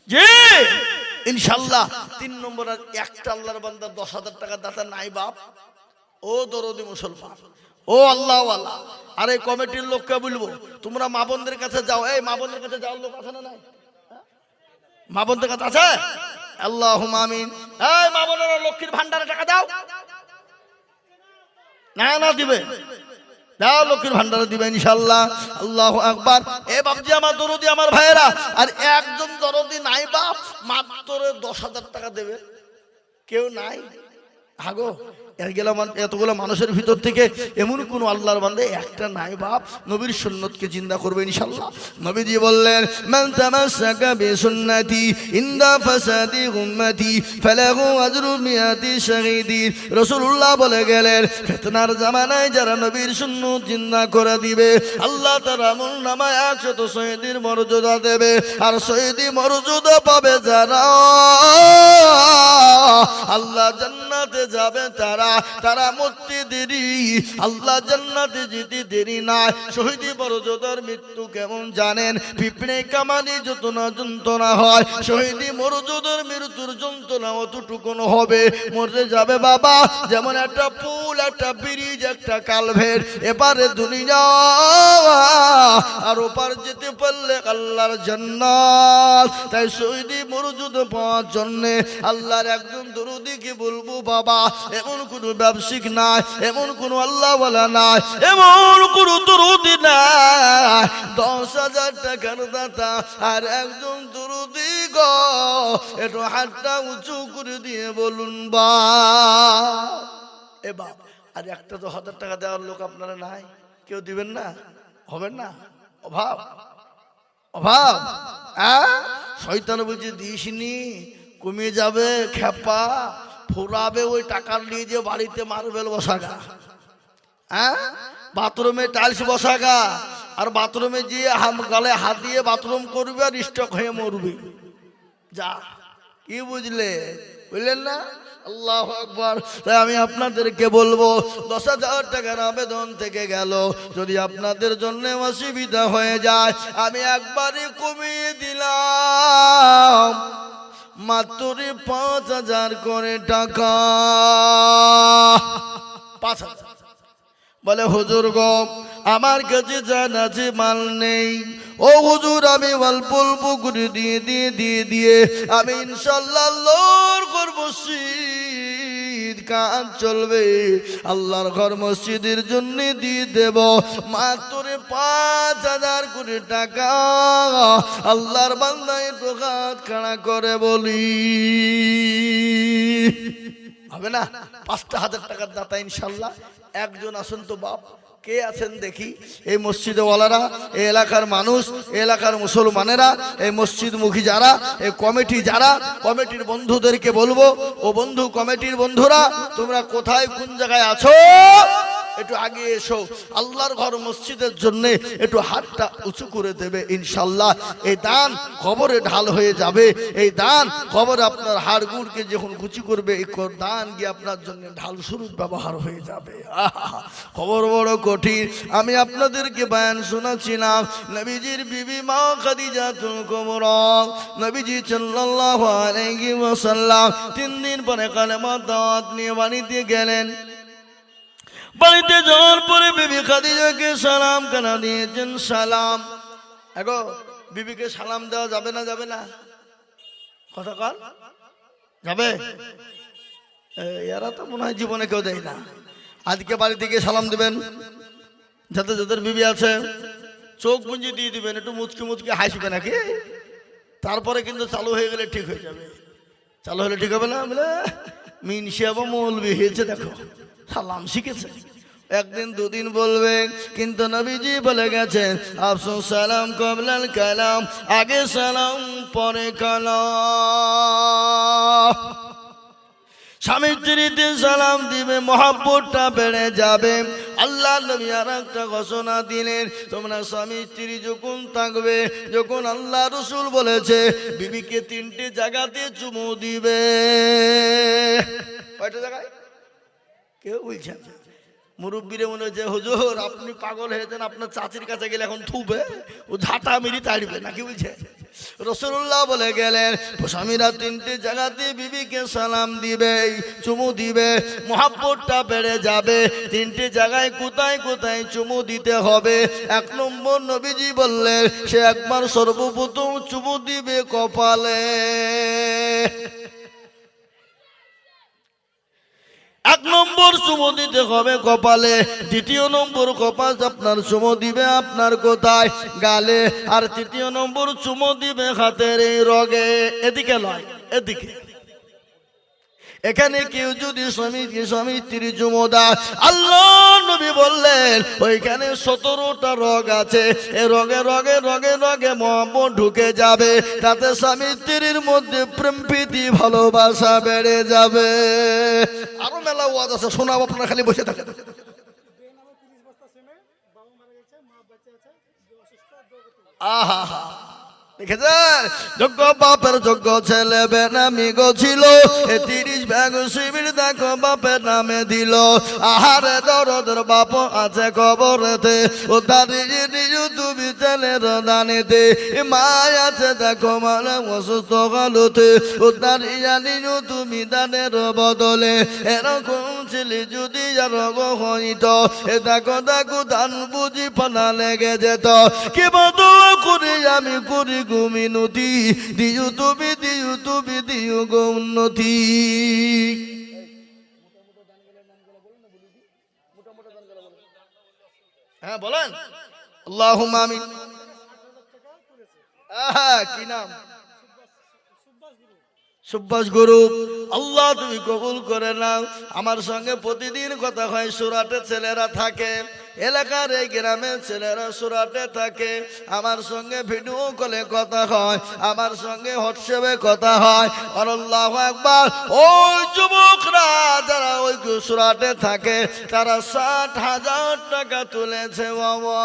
জি ইনশাআল্লাহ 3 নম্বর আর একটা আল্লাহর বান্দা 10,000 টাকা দাতা নাই বাপ ও দরদি মুসলমান ও আল্লাহ ওয়ালা আরে কমিটির লোককে বলবো তোমরা মা বোনদের কাছে যাও এই মা বোনদের কাছে যাওয়ার লোক আছে না নাই মা বোনদের কাছে আছে আল্লাহুম্মা আমিন এই মা বোনেরা লক্ষ্মীর ভান্ডারে টাকা দাও না না দিবে দাও লক্ষ্মীর ভান্ডারে দিবে ইনশাআল্লাহ আল্লাহু আকবার এ বাপজি আমার দরদি আমার ভাইয়েরা আর একজন দরদি নাই বাপ মাত্র 10,000 টাকা দেবে কেউ নাই হাগো এতগুলো মানুষের ভিতর থেকে এমন কোন আল্লাহর বান্দা একটা নাই বাপ নবীর সুন্নতকে জিন্দা করবে ইনশাআল্লাহ নবীজি বললেন মান তামাসসাকা বিসুন্নতি ইনদা ফাসাদি উম্মতি ফালাহু আজরু মিয়াতি শাহীদিন রাসূলুল্লাহ বলে গেলেন ফিতনার জামানায় যারা নবীর সুন্নত জিন্দা করে দিবে আল্লাহ তার আমলনামায় 100 শহীদের মর্যাদা দেবে আর শহীদি মর্যাদা পাবে যারা আল্লাহ জান্নাতে যাবে তারা মরতে দেরি আল্লাহ জান্নাতে যেতে দেরি না শহীদি মর্যাদার মৃত্যু কেমন জানেন পিঁপড়ে কামানি যন্ত্রণা হয় শহীদি মর্যাদার মৃত্যুর যন্ত্রণা অতটুকুন হবে মরতে যাবে বাবা যেমন একটা পুল একটা ব্রিজ একটা কালভেট এপারে দুনিয়া আর ওপার যেতে পারলে আল্লাহর জান্নাত তাই শহীদি মর্যাদা পাওয়ার জন্য আল্লাহর একজন দরদিকে বলবো বাবা এমন কোন ব্যবসায়িক নাই এমন কোন আল্লাহওয়ালা নাই এমন কোন দরদি নাই 10,000 টাকার দাতা আর একজন দরদি গো একটু হাতটা উঁচু করে দিয়ে বলুন বা এ বাপ আর একটা তো 1,000 টাকা দেওয়ার লোক আপনারা নাই কেউ দিবেন না হবেন না অভাব অভাব শয়তান বলছে দিসনি কমিয়ে যাবে খেপা ফুরাবে ওই টাকা নিয়ে যে বাড়িতে মার্বেল বসাগা বাথরুমে টাইলস বসাগা আর বাথরুমে গিয়ে গালে হাত দিয়ে বাথরুম করবে আর স্টক হয়ে মরবে যা কি বুঝলে বুঝলেন না আল্লাহু আকবার তাই আমি আপনাদেরকে বলবো 10,000 টাকার আবেদন থেকে গেল যদি আপনাদের জন্য অসুবিধা হয়ে যায় আমি একবারই কমিয়ে দিলাম মাত্র 5,000 করে টাকা 5,000 বলে হুজুর গো আমার কাছে জানাজে মাল নেই, ও হুজুর আমি অল্প অল্প করে দিয়ে আমি ইনশাল্লাহ আল্লাহর ঘর মসজিদ কাজ চলবে, আল্লাহর ঘর মসজিদের জন্য দিয়ে দেব মাত্র 5,000 কোটি টাকা। আল্লাহর বান্দা একটু হাত খাড়া করে বলি হবে না? 5,000 টাকার দাতা ইনশাল্লাহ। একজন আসুন তো বাপ, কে আছেন দেখি? এই মসজিদে ওয়ালারা, এই এলাকার মানুষ, এই এলাকার মুসলমানেরা, এই মসজিদমুখী যারা, এই কমিটি যারা, কমিটির বন্ধুদেরকে বলবো, ও বন্ধু কমিটির বন্ধুরা তোমরা কোথায় কোন জায়গায় আছো একটু আগে এসো, আল্লাহর ঘর মসজিদের জন্য একটু হাতটা উঁচু করে দেবে ইনশাল্লাহ। এই দান কবরে ঢাল হয়ে যাবে, এই দান কবরে আপনার হাড় গুড়কে যখন কুচি করবে এই দান গিয়ে আপনার জন্য ঢাল স্বরূপ ব্যবহার হয়ে যাবে। খবর বড় কঠিন। আমি আপনাদেরকে বয়ান শোনাচ্ছিলাম নবীজির বিবি মা খাদিজাতুল কুবরা, নবীজি সাল্লাল্লাহু আলাইহি ওয়াসাল্লাম 3 দিন পরে কালেমা দাওয়াত নিয়ে বাড়িতে গেলেন। বাড়িতে যাওয়ার পরে বিবি খাদিজাকে সালাম কানা দিয়েছেন। সালাম এগো বিবিকে সালাম দেওয়া যাবে না? যাবে না? কথা কর যাবে? এরা তো মনে হয় জীবনে কেউ দেয় না। আজকে বাড়িতে গিয়ে সালাম দিবেন, যাতে যাদের বিবি আছে চোখ বুঝে দিয়ে দিবেন, একটু মুচকি মুচকি হাসবে নাকি, তারপরে কিন্তু চালু হয়ে গেলে ঠিক হয়ে যাবে। চালু হলে ঠিক হবে না? বলে মিনসিয়া বা মৌলবি হয়েছে দেখো সালাম শিখেছে, একদিন দুদিন বলবেন। কিন্তু নবীজি বলে গেছেন আফসুস সালাম কবলাল কালাম, আগে সালাম পরে কালাম। স্বামী স্ত্রীতে সালাম দিবে, মহব্বতটা বেড়ে যাবে। আল্লাহ নবী আর একটা ঘোষণা দিলেন, তোমরা স্বামী স্ত্রী যখন থাকবে, যখন আল্লাহ রসুল বলেছে বিবিকে 3টে জায়গাতে চুমু দিবে। কয়টা জায়গায়? কেউ বলছেন? মুরব্বীরে মনে হচ্ছে হুজুর আপনি পাগল হয়েছেন, আপনার চাচির কাছে গেলে এখন থুবে, ও ঝাঁটা মেরি তাড়বে নাকি বলছে? রাসূলুল্লাহ বলে গেলেন স্বামীরা 3টে জায়গাতে বিবিকে সালাম দিবে, চুমু দিবে, মহব্বতটা বেড়ে যাবে। 3টে জায়গায় কোথায় কোথায় চুমু দিতে হবে? 1 নম্বর নবীজি বললেন সে একবার সর্বপ্রথম চুমু দিবে কপালে। 1 নম্বর চুমু দিতে হবে কপালে। 2য় নম্বর কপাল আপনার চুমু দিবে আপনার কোথায়? গালে। আর 3য় নম্বর চুমু দিবে হাতের এই রগে। এদিকে নয়, এদিকে। এখানে কেউ যদি স্বামী স্ত্রী চুমু দেয়, আল্লাহ নবী বললেন ওইখানে 17টা রগ আছে, এই রগে রগে রগে রগে মহব্বত ঢুকে যাবে, তাতে স্বামী স্ত্রীর মধ্যে প্রেম প্রীতি ভালোবাসা বেড়ে যাবে। আরো মেলা ওয়াজ আছে, শোনাবো, আপনারা খালি বসে থাকেন। আহা দেখেছেন? যোগ্য বাপের যোগ্য ছেলে বেনামি গো ছিল, 30 ভাগ শিবির দেখো বাপের নামে দিল। আহারে দরদের বাপ আছে কবরেতে, ও দাঁড়িয়ে নিয়ে তুমি ছেলের দানিতে। মায় আছে দেখো মানে অসুস্থ গালুতে, ও দাঁড়িয়ে নিয়ে তুমি দানের বদলে। এরকম ছেলে যদি আর হইত, এ দেখো দেখো ধান বুঝি পানা লেগে যেত। কি দোয়া করি আমি করি মিনতি, দিও তুমি দিও গো উন্নতি। হ্যাঁ বলেন আল্লাহুম্মা আমিন। কি নাম? সুব্বাস গ্রুপ। আল্লাহ তুমি কবুল করে নাও। আমার সঙ্গে প্রতিদিন কথা হয়, সুরাটে ছেলেরা থাকে, এলাকার এই গ্রামের ছেলেরা সুরাটে থাকে, আমার সঙ্গে ভিডিও কলে কথা হয়, আমার সঙ্গে হোয়াটসঅ্যাপে কথা হয়। আল্লাহু আকবার। ওই যুবকরা যারা ওই সুরাটে থাকে তারা 60,000 টাকা তুলেছে বাবা,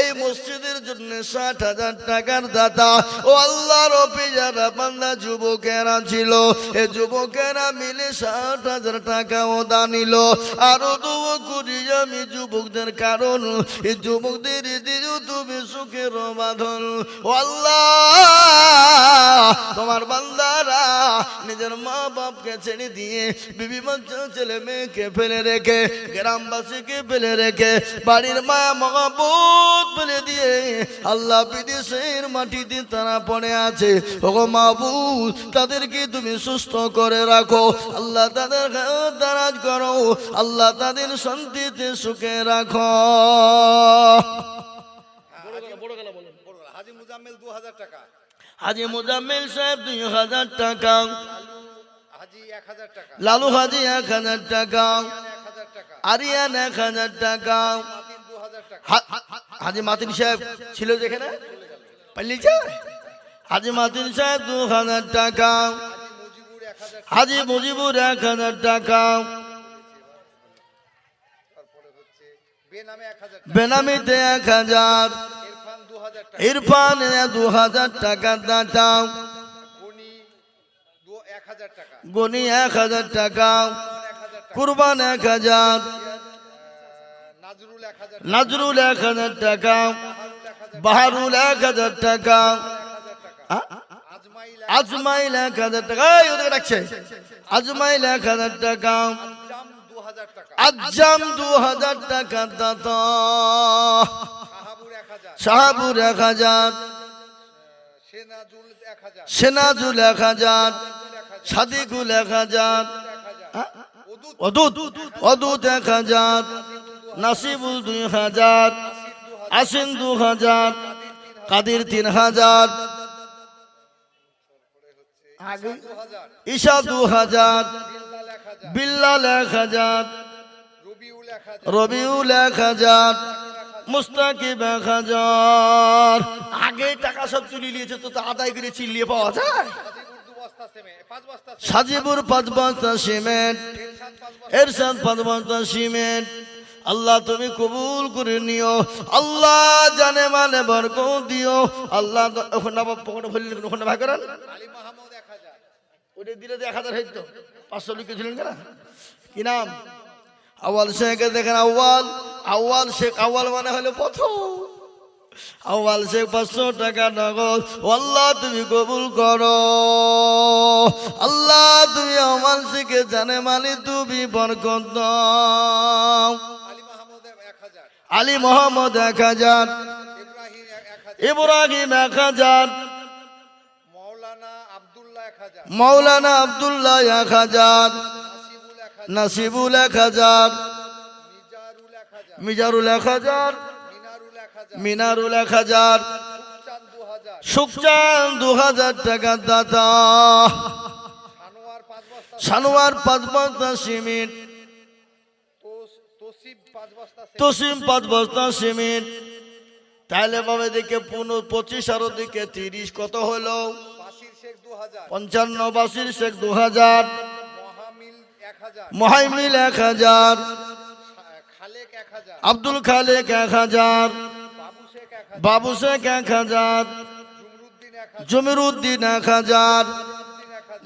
এই মসজিদের জন্য 60,000 টাকার দাতা। ও আল্লাহর যারা বান্দা যুবকেরা ছিল, এই যুবকেরা মিলে 60,000 টাকা ও দানিল। আরো দোয়া করি আমি যুবকদের, কারণ এই যুবকদের দিও তুমি সুখের বাঁধন। ও আল্লাহ, তোমার বান্দারা নিজের মা বাপকে ছেড়ে দিয়ে, বিবি বাচ্চা ছেলে মেয়েকে ফেলে রেখে, গ্রামবাসীকে ফেলে রেখে, বাড়ির মায়া মহাবুত ফেলে দিয়ে আল্লাহ বিদেশের মাটিতে তারা পড়ে আছে। ওগো মাবুদ, তাদেরকে তুমি সুস্থ করে রাখো আল্লাহ, তাদের দারাজ করো আল্লাহ, তাদের শান্তিতে সুখে রাখো। হাজি মুজাম্মেল 2000 টাকা, হাজি মুজাম্মেল সাহেব 2000 টাকা, হাজি 1000 টাকা, লালু হাজি 1000 টাকা, 1000 টাকা, আরিয়ান 1000 টাকা, মাতিন 2000 টাকা, হাজি মাতিন সাহেব ছিল যেখানে পাল্লিছে, হাজি মাতিন সাহেব 2000 টাকা, হাজি মুজিবুর 1000 টাকা, হাজি মুজিবুর 1000 টাকা, তারপরে হচ্ছে বেনামে 1000 টাকা, বেনামিতে 1000, ইরফান 2000 টাকা, ইরফান 2000 টাকা দাতা, গনি 1000 টাকা, গনি 1000 টাকা, 1000 টাকা, কুরবান 1000, নাজরুল 1000 টাকা, নজরুল 1000 টাকা, বাহারুল 1000 বাহারুল 1000 টাকা, টাকা, আজমাইল আজমাইল 1000 টাকা, এই ওদিকে ডাকছে, আজমাইল 1000 টাকা, জাম 2000 টাকা, আজ্জাম 2000 টাকা দাতা, শাহাবুর 1000, শাহাবুর 1000, সেনাজুল 1000, সেনাজুল 1000, সাদিকুল 1000, ওদুদ অদুত অদুত 1000, নাসিবুল 2000, আসিন 2000, কাদির 3000, আগে 2000, ঈশা 2000, বিল্লাল 1000, বিল্লাল 1000, রবিউল 1000, রবিউল 1000, মুস্তাকিব 1000। আগে টাকা সব চুরি নিয়েছে, তো তা আদায় করে চিল্লিয়ে পাওয়া যায়। সাজিবুর 5 বস্তা সিমেন্ট, 5 বস্তা, সাজিবুর 5 বস্তা সিমেন্ট, এরশাদ 5 বস্তা, এরশাদ 5 বস্তা সিমেন্ট। আল্লাহ তুমি কবুল করে নিও আল্লাহ, জানে মানে বরকত দিও আল্লাহ। ওখানে পকেটে ভরলেন, ওখানে ভাগ করেন, আলী মাহমুদ 1000, ওটা দিলে 1000 হইতো। 500 লিখেছিলেন কেন? কি নাম? আউয়াল শেখ। দেখেন আউয়াল, আউয়াল শেখ, আউয়াল মানে হলো প্রথম। আউয়াল শেখ 500 টাকা নগদ। আল্লাহ তুমি কবুল করো আল্লাহ, তুমি আউয়াল শেখে জানে মানে তুমি বরকত দাও। আলী মাহমুদ 1000, আলী মোহাম্মদ 1000, ইব্রাহিম 1000, ইব্রাহিম 1000, মাওলানা আব্দুল্লাহ 1000, মাওলানা আব্দুল্লাহ 1000, নাসিবুল 1000, নাসিবুল 1000, মিজারুল 1000, মিজারুল 1000, মিনারুল 1000, মিনারুল 1000, চাঁদ 2000, সুখচান 2000 টাকা দাতা, সানোয়ার 5 বস্তা, সানোয়ার 5 বস্তা সিমেন্ট, তোসিব 5 বস্তা, তসিম 5 বস্তা সিমেন্ট। তাহলে ভাবে দেখে 25 আর দিকে 30 কত হলো? বাসির শেখ 2000, 55, বাসির শেখ 2000, মহামিল 1000, মহাইমিল 1000, খালেক 1000, আব্দুল খালেক 1000, বাবু শেখ 1000, বাবু শেখ 1000, জুমরুদ্দিন 1000, জমিরুদ্দিন 1000,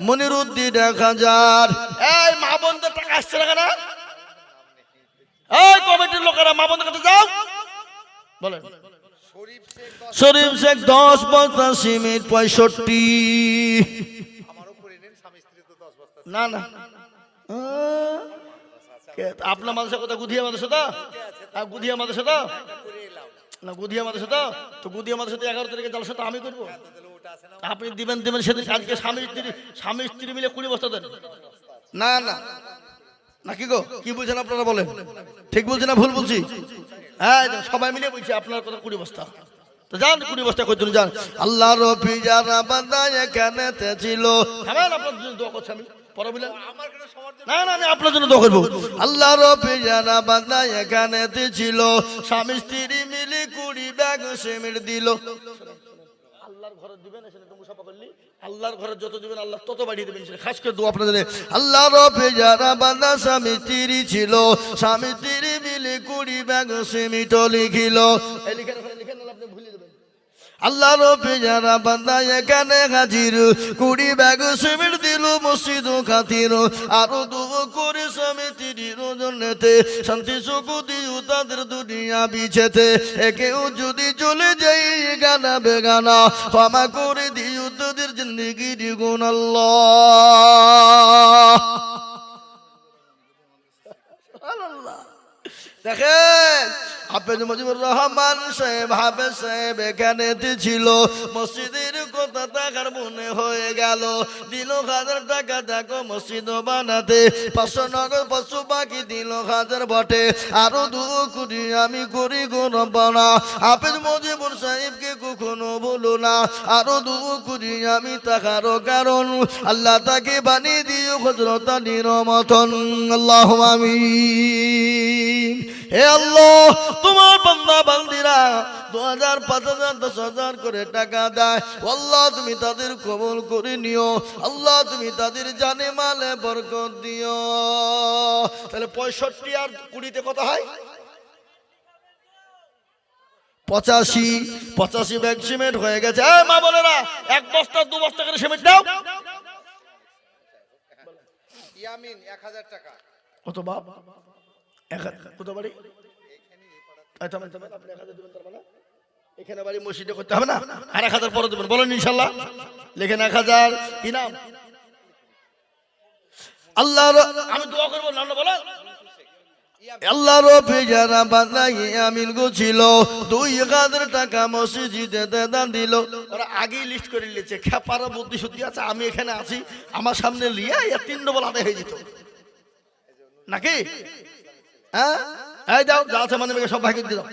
মনিরুদ্দিন 1000। এই মা বোনদের টাকা আসছে না কেন? এই কমিটির লোকেরা মা বোনদের কাছে যাও, বলেন। শরীফ শেখ 10, শরীফ শেখ 10 বস্তা সিমেন্ট 65। আমারও করে নেন, স্বামী স্ত্রী তো 10 বস্তা। না না, আপনার মানুষের কথা গুধিয়া মানুষের তো, গুধিয়া মানুষের তো না, গুধিয়া মানুষের তো গুধিয়া মানুষের তো 11 তারিখে জলসা তো আমি করবো। আপনি দিবেন দিবেন সেদিন, আজকে স্বামী স্ত্রী মিলে 20 বস্তা দেন। না না না, কি গো, কি বলছেন আপনারা বলেন? ঠিক বলছি না ভুল বলছি? হ্যাঁ, সবাই মিলে বলছি আপনার কথা 20 বস্তা। তো যান 20 বস্তা করছেন, যান। আল্লাহ রফি যারা বান্দা এখানে ছিল, থামেন, আপনার জন্য দোয়া করছি আমি, পরে বলেন। না না, আমি আপনার জন্য দোয়া করবো। আল্লাহ রফি যারা বান্দা এখানে ছিল, স্বামী স্ত্রী মিলে 20 ব্যাগ সিমেন্ট দিল। আল্লাহর ঘরে দিবেন, এসে তো মুসাফা করলি, আল্লাহর ঘরে যত দিবেন আল্লাহ তত বাড়িয়ে দেবেন। খাস করে দোয়া আপনাদের। আল্লাহ রবে যারা বান্দা স্বামী স্ত্রী ছিল, স্বামী স্ত্রী মিলে 20 ব্যাগ সিমেন্ট লিখিল। এই লিখেন, লিখেন, আপনি ভুলে দেবেন। আল্লাহ রবে যারা বান্দা এখানে হাজির, 20 ব্যাগ সিমেন্ট দিল মসজিদ খাতির আরো দুঃখ করে সমিতির জন্যতে শান্তি সুখ দিও তাদের দুনিয়া বিছেতে একেও যদি চলে যাই গানা বেগানা ক্ষমা করে দিও তাদের জিন্দেগির গুণ আল্লাহ। দেখেন হাফেজ মুজিবুর রহমান সাহেব হাফেজ সাহেব এখানে ছিল, মসজিদের কথা টাকার মনে হয়ে গেল, দিল 1000 টাকা দেখো মসজিদ বানাতে, 500 নগদ 500 বাকি দিল 1000 বটে, আরো 2 কোটি আমি করি গো রব্বানা। হাফেজ মুজিবুর সাহেবকে কখনো বলো না, আরো 2 কোটি আমি টাকারও কারণ আল্লাহ তাকে বানিয়ে দিও হযরত আলীর মতন। আল্লাহুম্মা আমিন। হে আল্লাহ, তোমার বান্দা বান্দিরা 2000 5000 10,000 করে টাকা দেয়, আল্লাহ তুমি তাদের কবুল করে নিও, আল্লাহ তুমি তাদের জানে মালে বরকত দিও। তাহলে 65 আর 20 কত হয়? 85 ব্যাগ সিমেন্ট হয়ে গেছে। এই মা বোনেরা, 1 বস্তা 2 বস্তা করে সিমেন্ট দাও। ইয়ামিন 1000 টাকা। কত বাপ? কত বাড়ি? আপনি 1000 দেবেন তার মানে এখানে বাড়ি মসজিদে করতে হবে না, আর 1000 পরে দেবেন, বলেন ইনশাল্লাহ। লেখেন 1000। কি নাম? আল্লাহর আমি দোয়া করবো, নাম বলেন। আল্লাহর যারা বান্দা ইয়ামিন গো ছিল 2000 টাকা মসজিদে দান দিল। ওরা আগেই লিস্ট করে নিয়েছে, খেপারা বুদ্ধি শুদ্ধি আছে, আমি এখানে আছি, আমার সামনে লিয়ে 3 ডবল আদায় হয়ে যেত নাকি? হ্যাঁ, এই দাও যা আছে মানে সব ভাগে দিয়ে দাও।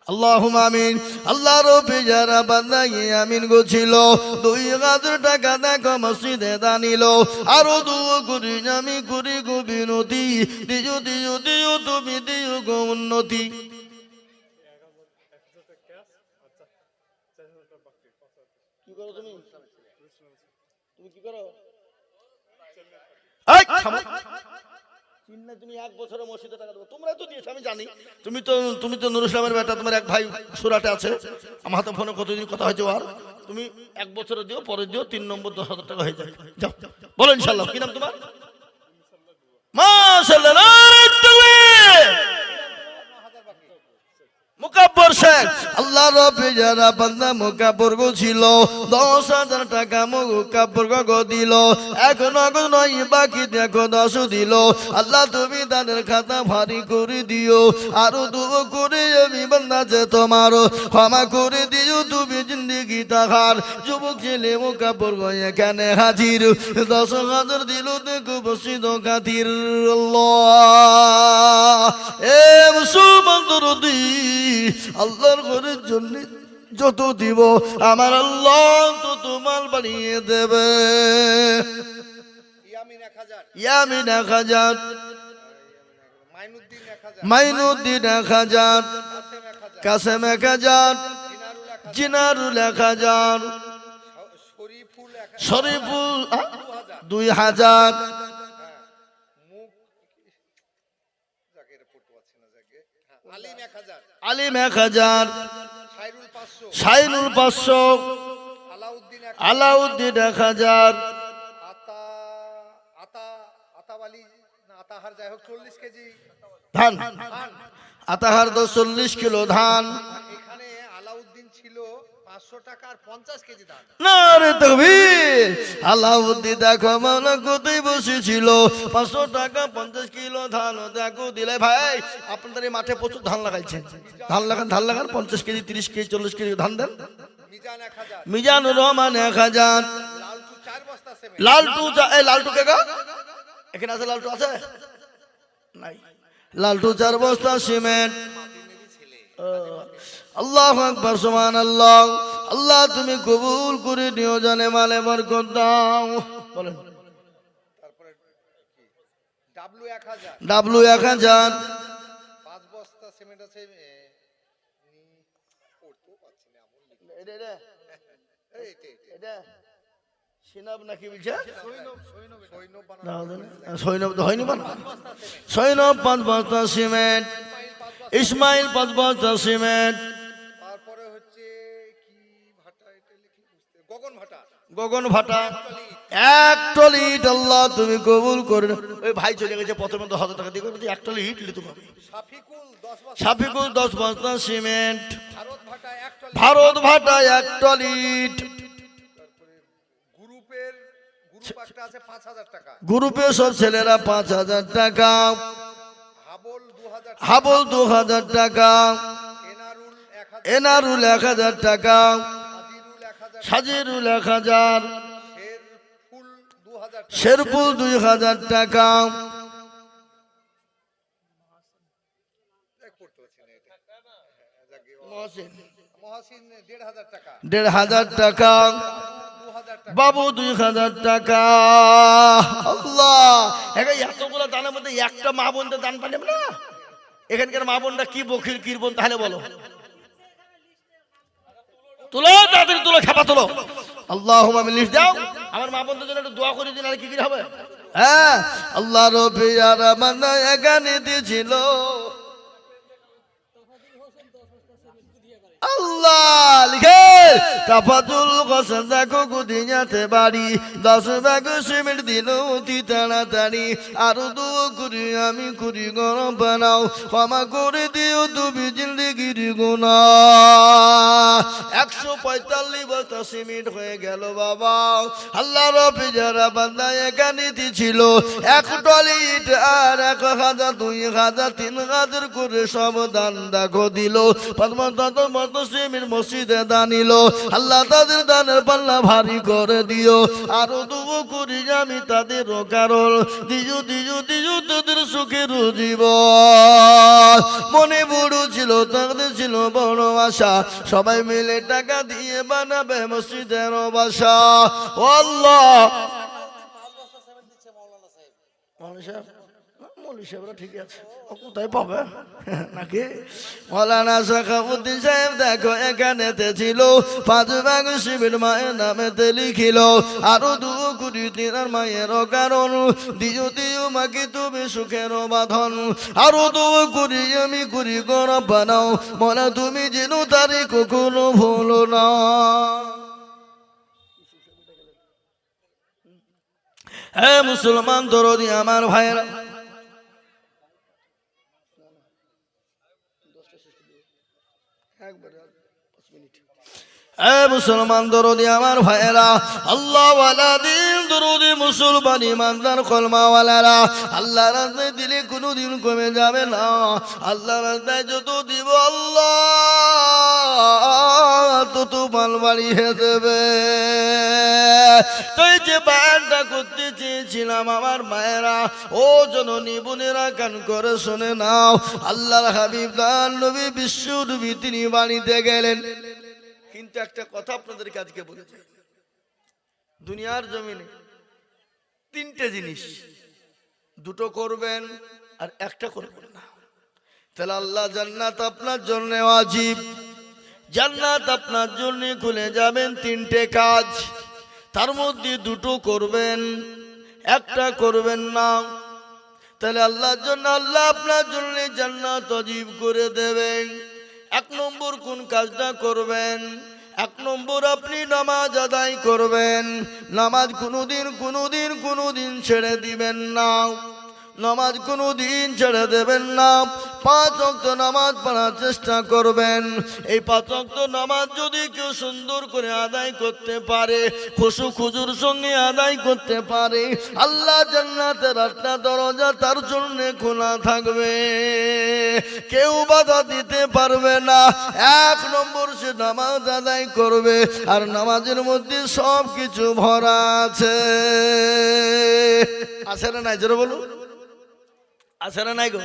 আল্লাহুম্মা আমিন। আল্লাহর যারা বান্দা ইয়ামিন গো ছিল 2000 টাকা দেখো মসজিদে দান দিল, আরো 2 কোটি আমি করি গো বিনতি, দিও দিও দিও তুমি দিও গো উন্নতি। কি করো তুমি? তুমি কি করো? এই থামো। তুমি 1 বছরে মসজিদে টাকা দেবো, তোমরা তো দিয়েছো আমি জানি। তুমি তো নুর ইসলামের বেটা, তোমার এক ভাই সুরাটে আছে, আমার হাতে ফোনে কতদিন কথা হয়েছে আর। তুমি 1 বছরে দিও, পরে দিও, 3 নম্বর 10,000 টাকা হয়ে যায়। যাও বলো ইনশাল্লাহ। কি নাম তোমার? মাশাআল্লাহ। মুকাব্বর শেখ। আল্লাহ রব্বে যারা বান্দা মুকাব্বর গো ছিল 10,000 টাকা মুকাব্বর গো দিল, এখন নগদ নয় বাকি দেখো 10 দিল। আল্লাহ তুমি তাদের খাতা ভারী করে দিও, আরো 2 করে আমি বান্দা যে তোমার ক্ষমা করে দিও তুমি জিন্দেগি তাহার। যুবক ছেলে মুকাব্বর গো এখানে হাজির, 10,000 দিল দেখো মসজিদ খাতির। আল্লাহ এ মুসলমান দরদি, আল্লাহর ঘরের জন্য যত দিব আমার আল্লাহ তো তোমার বানিয়ে দেবে। ইয়ামিন 1000। ইয়ামিন 1000, মাইনুদ্দিন 1000, মাইনুদ্দিন 1000, কাসেম 1000, কাসেম 1000, জিনারুল 1000, জিনারুল 1000, শরীফুল 1000, শরীফুল 2000, 2000, মুখ যাকে এটা পড়তে পারছি না, যাকে আলিম 1000, আলিম 1000, শাইরুল 500, শাইনুল 500, আলাউদ্দিন 1000, আলাউদ্দিন 1000, আতাওয়ালি না আতাহার, যাই হোক 40 কেজি ধান, ধান। আতাহার 40 কিলো ধান। এখানে আলাউদ্দিন ছিল 500 টাকা আর 50 কেজি ধান। নারে তাকবীর। আলাউদ্দিন দেখো মাওলা কোথায় বসেছিল, 500 টাকা 50 কিলো ধান দেখো দিলে। ভাই আপনাদের এই মাঠে প্রচুর ধান লাগাইছেন, ধান লাগান 50 কেজি 30 কেজি 40 কেজি ধান দেন। মিজান 1000, মিজানুর রহমান 1000, লালটু 4 বস্তা সিমেন্ট, লালটু কে গো? এখানে আছে লালটু আছে? নাই। লালটু 4 বস্তা সিমেন্ট। আল্লাহু আকবার, সুবহানাল্লাহ। আল্লাহ তুমি কবুল করে নিও, জানে মালে বরকত দাও। বলেন। তারপরে কি ডাব্লু 1000, ডাবলু 1000, 5 বস্তা সিমেন্ট আছে। পড়তেও পাচ্ছি না এমন লিখে। এই এটা সিনাব নাকি বলছে? সৈনব বানানো, সৈনব তো হয়নি বানা। সৈনব 5 বস্তা সিমেন্ট, ইসমাইল 5 বস্তা সিমেন্ট, তারপরে হচ্ছে কি ভাটা, এটা লিখি বুঝতে, গগন ভাটা, গগন ভাটা, একতলা ইট, এক টলি ইট আল্লাহ তুমি কবুল করে নাও। ওই ভাই চলে গেছে, প্রথমে 10,000 টাকা দিয়ে করবে, এক টলি ইট নিতে হবে। শাফিকুল 10 বস্তা, সাফিকুল 10 বস্তা সিমেন্ট, ভারত ভাটা 1 টলি, ভারত ভাটা এক টলি ইট, তারপরে গ্রুপ একটা আছে 5000 টাকা, গ্রুপে সব ছেলেরা 5,000 টাকা, হাবল 2000 টাকা, হাবল 2,000 টাকা, এনারুল 1000, এনারুল 1,000 টাকা, আজিরুল 1000, সাজিরুল 1,000, শেরফুল 2000 টাকা, শেরপুল 2,000 টাকা, পড়তে পারছি না এটা। যাকে মহসিন 1,500 টাকা, 1,500 টাকা, 2000 টাকা, বাবু 2,000 টাকা। আল্লাহ, এতগুলো দানের মধ্যে একটা মা বোনদের দান পাইলাম না। এখানকার মা বোনরা কি বকির কিরবন তাহলে বলো, তুলো তাড়াতাড়ি তুলো, খেপা তুলো। আল্লাহুম্মা লিস্ট দাও, আমার মা বোনদের জন্য একটু দোয়া করে দিন। আর কি কি হবে? হ্যাঁ, আল্লাহ রব্বি আর মান্না এখানে দিয়েছিল। আল্লাহ লিখে তাফাতুল হোসেন দেখো গুদিয়াতে বাড়ি, 10 ব্যাগ সিমেন্ট দিল অতি তাড়াতাড়ি। আরো দোয়া করি আমি করি গরম বানাও, ক্ষমা করে দিও তুমি জিন্দেগির গুনাহ। 145 বস্তা সিমেন্ট হয়ে গেল বাবা। আল্লাহ রব্বি যারা বান্দা এখানে ছিল, 1 টলি ইট আর 1,000 2,000 3,000 করে সব দান দেখো দিল। সিমেন্ট মসজিদে দানিল। আল্লাহ তাদের দানের পাল্লা ভারী করে দিও। আরো দুবো করি আমি তাদের কারণ দিজু দিজু দিজু তাদের সুখের জীবন। মনে বড় ছিল, তাদের ছিল বড় আশা, সবাই মিলে টাকা দিয়ে বানাবে মসজিদের বাসা। ও আল্লাহ, ঠিক আছে, কোথায় পাবে নাকি? মৌলানা শাখাবুদ্দিন সাহেব দেখো এখানেতে ছিল, 5 ভাগ সিমেন্ট মায়ের নামেতে লিখিল। আরো 2 কোটি দিনার মায়ের কারণ দিও দিও মাকে তুমি সুখের বাঁধন। আরো 2 কোটি আমি করি গরব বানাও, মনে তুমি যেন তারে কখনো ভুলো না। হে মুসলমান দরদি আমার ভাইরা, মুসলমান দরদি আমার ভাইয়েরা, আল্লাহ ওয়ালা দিন দরদি মুসলমান ইমানদার কলমাওয়ালারা, আল্লাহ রাস্তায় দিলে কোনোদিন কমে যাবে না। আল্লাহ রাস্তায় যত দিব আল্লাহ তত মাল বাড়িয়ে দেবে। তাই যে বায়ানটা করতে চেয়েছিলাম আমার মায়েরা, ও জননী বোনেরা, কান করে শুনে নাও। আল্লাহর হাবিব তার নবী বিশ্ব নবী তিনি বাড়িতে গেলেন, কিন্তু একটা কথা আপনাদেরকে আজকে বলে যাই, দুনিয়ার জমিনে 3টে জিনিস, 2টো করবেন আর একটা করবেন না, তাহলে আল্লাহ জান্নাত আপনার জন্য ওয়াজিব, জান্নাত আপনার জন্য খুলে যাবেন। 3টে কাজ, তার মধ্যে 2টো করবেন, একটা করবেন না, তাহলে আল্লাহর জন্য আল্লাহ আপনার জন্য জান্নাত ওয়াজিব করে দেবেন। 1 নম্বর কোন কাজটা করবেন? 1 নম্বর আপনি নামাজ আদায় করবেন। নামাজ কোনোদিন ছেড়ে দিবেন না, নামাজ কোনোদিন ছেড়ে দেবেন না। 5 ওয়াক্ত নামাজ পড়ার চেষ্টা করবেন। এই 5 ওয়াক্ত নামাজ যদি কেউ সুন্দর করে আদায় করতে পারে, খুশু খুজুর সঙ্গে আদায় করতে পারে, আল্লাহ জান্নাতের 8টা দরজা তার জন্য খোলা থাকবে, কেউ বাধা দিতে পারবে না। 1 নম্বর সে নামাজ আদায় করবে, আর নামাজের মধ্যে সব কিছু ভরা আছে। আছে না নাই? জোরে বলুন, আছে না নাই গো?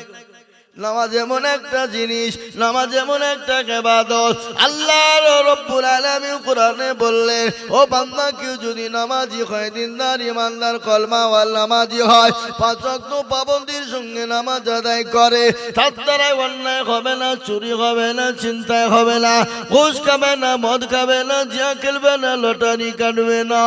নামাজ এমন একটা জিনিস, নামাজ এমন একটা ইবাদত, আল্লাহ রাব্বুল আলামিন কোরআনে বললেন, ও বান্দা কেউ যদি নামাজি হয়, দিনদার ইমানদার কলমাওয়ালা নামাজি হয়, 5 ওয়াক্ত পাবন্দির সঙ্গে নামাজ আদায় করে, তার দ্বারা অন্যায় হবে না, চুরি হবে না, চিন্তায় হবে না, ঘুষ খাবে না, মদ খাবে না, জিয়া খেলবে না, লটারি কাটবে না।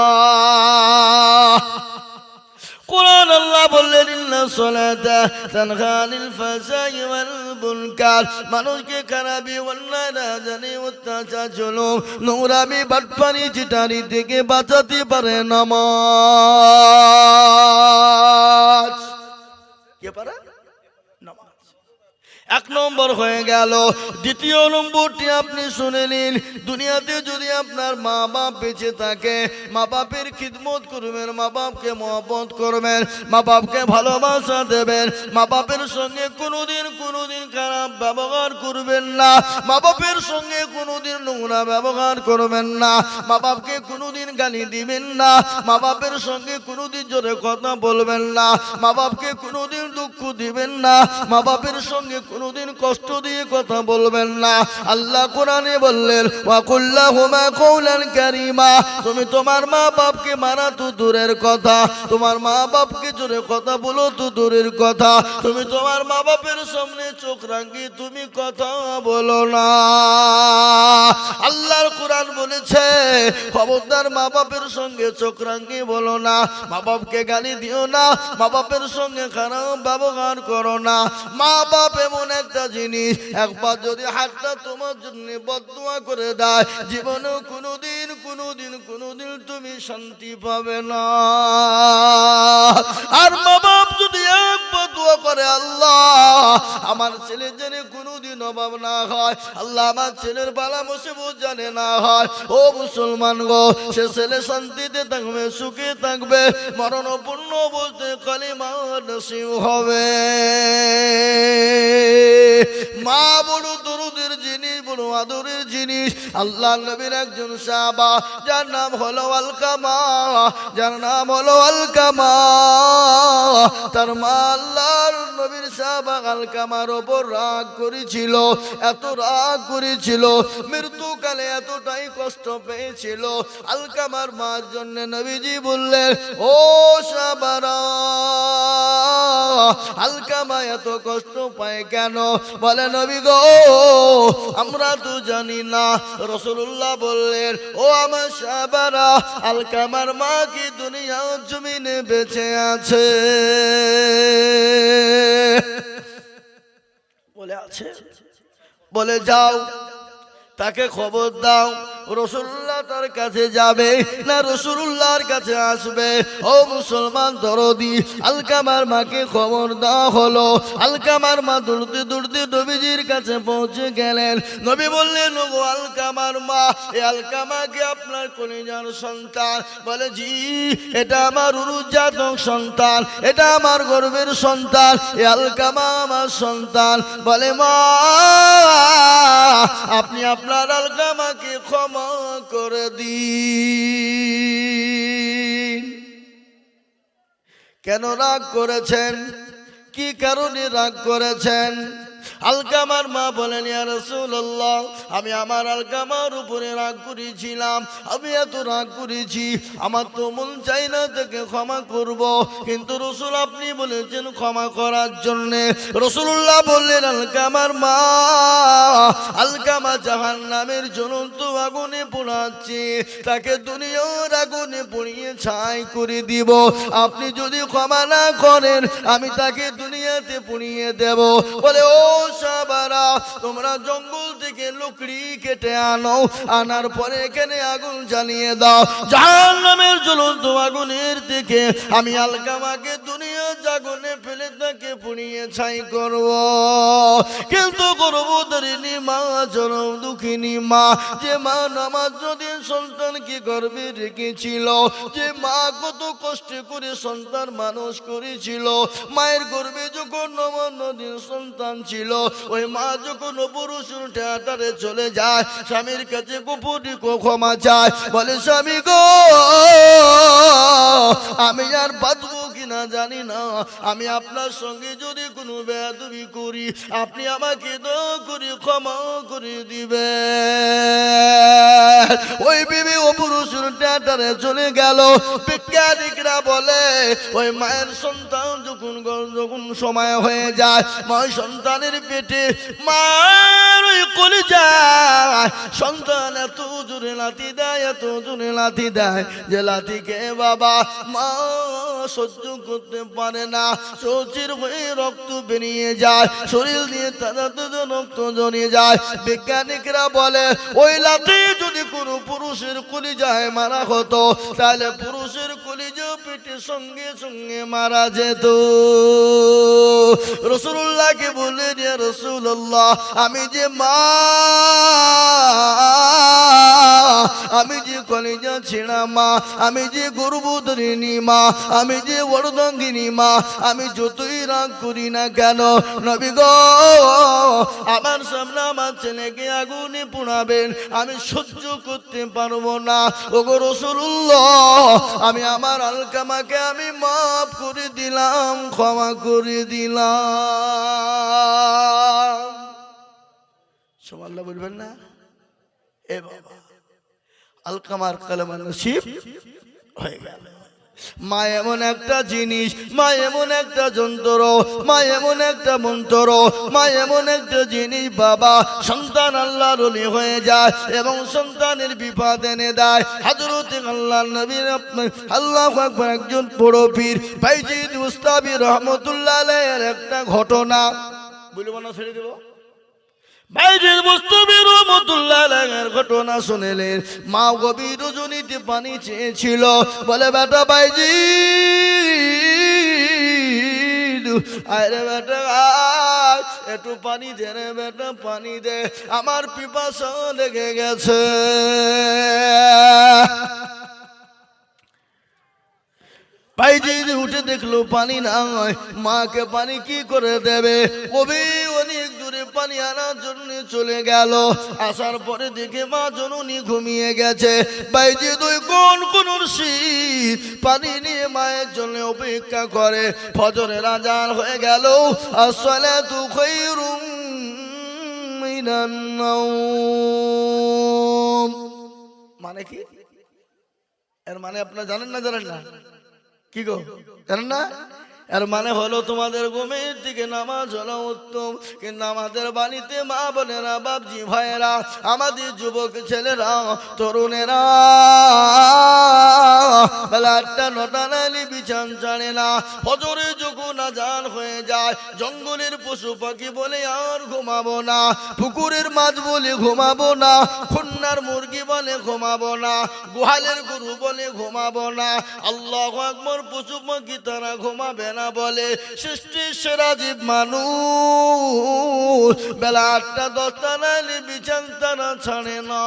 কোরআন আল্লাহ বললেন ইন্না সলাতা তানহা আনিল ফাহশাই ওয়াল মুনকার, মানুষকে খারাপি অন্যায় রাজানি অত্যাচার জুলুম নোংরামি বাটপারি চিটারি থেকে বাঁচাতে পারে নামাজ। কে পারে? নামাজ। এক নম্বর হয়ে গেল। দ্বিতীয় নম্বরটি আপনি শুনে নিন, দুনিয়াতে যদি আপনার মা বাপ বেঁচে থাকে, মা বাপের খিদমত করবেন, মা বাপকে মহব্বত করবেন, মা বাপকে ভালোবাসা দেবেন, মা বাপের সঙ্গে কোনোদিন খারাপ ব্যবহার করবেন না, মা বাপের সঙ্গে কোনোদিন নোংরা ব্যবহার করবেন না, মা বাপকে কোনোদিন গালি দিবেন না, মা বাপের সঙ্গে কোনোদিন জোরে কথা বলবেন না, মা বাপকে কোনোদিন দুঃখ দিবেন না, মা বাপের সঙ্গে কোনোদিন কষ্ট দিয়ে কথা বলবেন না। আল্লাহ কোরআনে বললেন ওয়া কুল্লাহুমা কওলান কারীমা, তুমি তোমার মা বাপকে মারা তো দূরের কথা, তোমার মা বাপকে জোরে কথা বলো তো দূরের কথা, তুমি তোমার মা বাপের সামনে চোখ রাঙি তুমি কথা বলো না। আল্লাহর কোরআন বলেছে খবরদার মা বাপের সঙ্গে চোখ রাঙি বলো না, মা বাপকে গালি দিও না, মা বাপের সঙ্গে খারাপ ব্যবহার করো না। মা বাপ এমন একটা জিনিস, একবার যদি হাতটা তোমার জন্য বদদুয়া করে দেয়, জীবনে কোনোদিন তুমি শান্তি পাবে না। আর মা বাপ যদি একবার দোয়া করে আল্লাহ আমার ছেলের যেন কোনোদিন অভাব না হয়, আল্লাহ আমার ছেলের বালা মুসিবত জানে না হয়, ও মুসলমান গো, সে ছেলে শান্তিতে থাকবে, সুখে থাকবে, মরণপূর্ণ বলতে কালিমা নসিব হবে। মা বড় দরুদের জিনিস, বড় আদরের জিনিস। আল্লাহ নবীর একজন সাহাবা যার নাম হলো আলকামা, তার মা আল্লাহর নবীর সাহাবা আলকামার ওপর রাগ করেছিল, এত রাগ করেছিল, মৃত্যুকালে এতটাই কষ্ট পেয়েছিল। আলকামার মার জন্য নবীজি বললেন ও সাহাবারা, আলকামা এত কষ্ট পায় কেন? বলে নবী গো আমরা তো জানি না। রাসূলুল্লাহ বললেন ও আমার সাহাবারা, আলকামার মা কি দুনিয়ার জমিনে বেঁচে আছে? বলে আছে। বলে যাও তাকে খবর দাও, রাসূলুল্লাহ তার কাছে যাবে না রাসূলুল্লাহর কাছে আসবে? ও মুসলমান দরদি, আলকামার মাকে খবর দেওয়া হলো। আলকামার মা দৌড়তে নবীজির কাছে পৌঁছে গেলেন। নবী বললেন ওগো আলকামার মা, এই আলকামা কি আপনার কলিজার সন্তান? বলে জি, এটা আমার উরুজাতক সন্তান, এটা আমার গর্বের সন্তান, এই আলকামা আমার সন্তান। বলে মা আপনি আপনার আলকামাকে ক্ষমা করে দিন। কেন রাগ করেছেন? কি কারণে রাগ করেছেন? আলকামার মা বলেন ইয়া রাসূলুল্লাহ, আমি আমার আলকামার উপরে রাগ করেছিলাম, আমি এত রাগ করেছি, আমার তো মন চাই না তাকে ক্ষমা করব, কিন্তু রাসূল আপনি বলেছেন ক্ষমা করার জন্য। রাসূলুল্লাহ বললেন আলকামার মা, আলকামা জাহান্নামের জ্বলন্ত আগুনে পোড়াচ্ছে, তাকে দুনিয়ার আগুনে পুড়িয়ে ছাই করে দিব। আপনি যদি ক্ষমা না করেন আমি তাকে দুনিয়াতে পুড়িয়ে দেব। বলে ও সাহাবারা, তোমরা জঙ্গল থেকে লকড়ি কেটে আনো, আনার পরে এখানে আগুন জ্বালিয়ে দাও, জাহান্নামের জ্বলন্ত আগুনের থেকে আমি আলকামাকে দুনিয়ার আগুনে ফেলে তাকে পুড়িয়ে ছাই করব। কিন্তু গর্ভধারিণী মা, জনম দুঃখিনী মা, যে মা নামাজ যদি সন্তানকে গর্ভে রেখেছিল, যে মা কত কষ্ট করে সন্তান মানুষ করেছিল, মায়ের গর্ভে যখন ৯ দিন সন্তান ছিল, ওই মা যখন পুরুষের থিয়েটারে চলে যায়, স্বামীর কাছে গোপনে ক্ষমা চায়, বলে স্বামী গো আমি আর বাঁচবো কিনা জানি না, আমি আপনার সঙ্গে যদি কোনো বেয়াদবি করি আপনি আমাকে দয়া করে ক্ষমা করে দিবে। ওই বিবি ও পুরুষের থিয়েটারে চলে গেল। বিজ্ঞানিকরা বলে ওই মায়ের সন্তান যখন যখন সময় হয়ে যায় মা সন্তানের পেটে মার ওই কলিজায় সন্তান এত জোরে লাথি দেয়, এত জোরে লাথি দেয় যে লাথিকে বাবা মা সহ্য করতে পারে না। চৌচির হয়ে রক্ত বেরিয়ে যায়, শরীর দিয়ে তাজা রক্ত জড়িয়ে যায়। বিজ্ঞানিকরা বলে ওই লাথি যদি কোনো পুরুষের কলিজায় মারা হতো তাহলে পুরুষের কলিজা পেটের সঙ্গে সঙ্গে মারা যেত। রাসূলুল্লাহকে বললেন, ইয়া রাসূলুল্লাহ, আমি যে মা, আমি যে কলিজা ছেঁড়া মা, আমি যে গর্ভধারিণী মা, আমি যে অর্ধাঙ্গিনী মা, আমি যতই রাগ করি না কেন নবী গো, আমার সামনে আমার ছেলেকে আগুনে পোড়াবেন, আমি সহ্য করতে পারবো না। ওগো রাসূলুল্লাহ, আমি আমার আলকামাকে আমি মাফ করে দিলাম, ক্ষমা করে দিলাম। সুবহানাল্লাহ বলবেন না? এ বাবা, আলকামার কালেমা নসিব হয়ে গেল। মা এমন একটা জিনিস, মা এমন একটা যন্ত্র, মা এমন একটা মন্ত্র, মা এমন একটা জিনিস বাবা, সন্তান আল্লাহর ওলি হয়ে যায় এবং সন্তানের বিপদ এনে দেয়। হযরত আল্লাহর নবীর আল্লাহু আকবার একজন বড় পীর বাইজিদ মুস্তাবি রহমাতুল্লাহ আলাইহির একটা ঘটনা বলবো না, ছেড়ে দেব। বাইজিদ মুস্তাবি রহমাতুল্লাহ আলাইহির ঘটনা শুনলেন। মা গভীর রজনীতে পানি চেয়েছিল, বলে বেটা বাইজিদ আরে বেটা আয়, একটু পানি দে রে বেটা, পানি দে, আমার পিপাসা লেগে গেছে। বাইজিদ উঠে দেখলো পানি নাই, মাকে পানি কি করে দেবে? কবি অনেক দূরে পানি আনার জন্য চলে গেল। আসার পরে দেখে মা জননী ঘুমিয়ে গেছে। বাইজিদ ওই কোন শীত পানি নিয়ে মায়ের জন্য অপেক্ষা করে। ফজরের আজান হয়ে গেল, আসসালাতু খায়রুম মিনান নাওম। মানে কি? এর মানে আপনারা জানেন না? জানেন না? কি গো, জানেন না? এর মানে হলো তোমাদের ঘুমের দিকে নামাজ হলো উত্তম, কিন্তু আমাদের বাড়িতে মা বোনেরা, বাপজি ভাইয়েরা, আমাদের যুবক ছেলেরা, তরুণেরা বেলা 8টা-9টা নালি বিছান ছাড়ে না। ফজরে যখন আজান হয়ে যায়, জঙ্গলের পশু পাখি বলে আর ঘুমাবো না, পুকুরের মাছ বলে ঘুমাবো না, খুন্নার মুরগি বলে ঘুমাবো না, গোহালের গরু বলে ঘুমাবো না, আল্লাহু আকবার পশু পাখি তারা ঘুমাবে না বলে সৃষ্টির সেরা জীব মানুষ বেলা 8টা-10টা নাইলে বিছান তারা ছাড়ে না।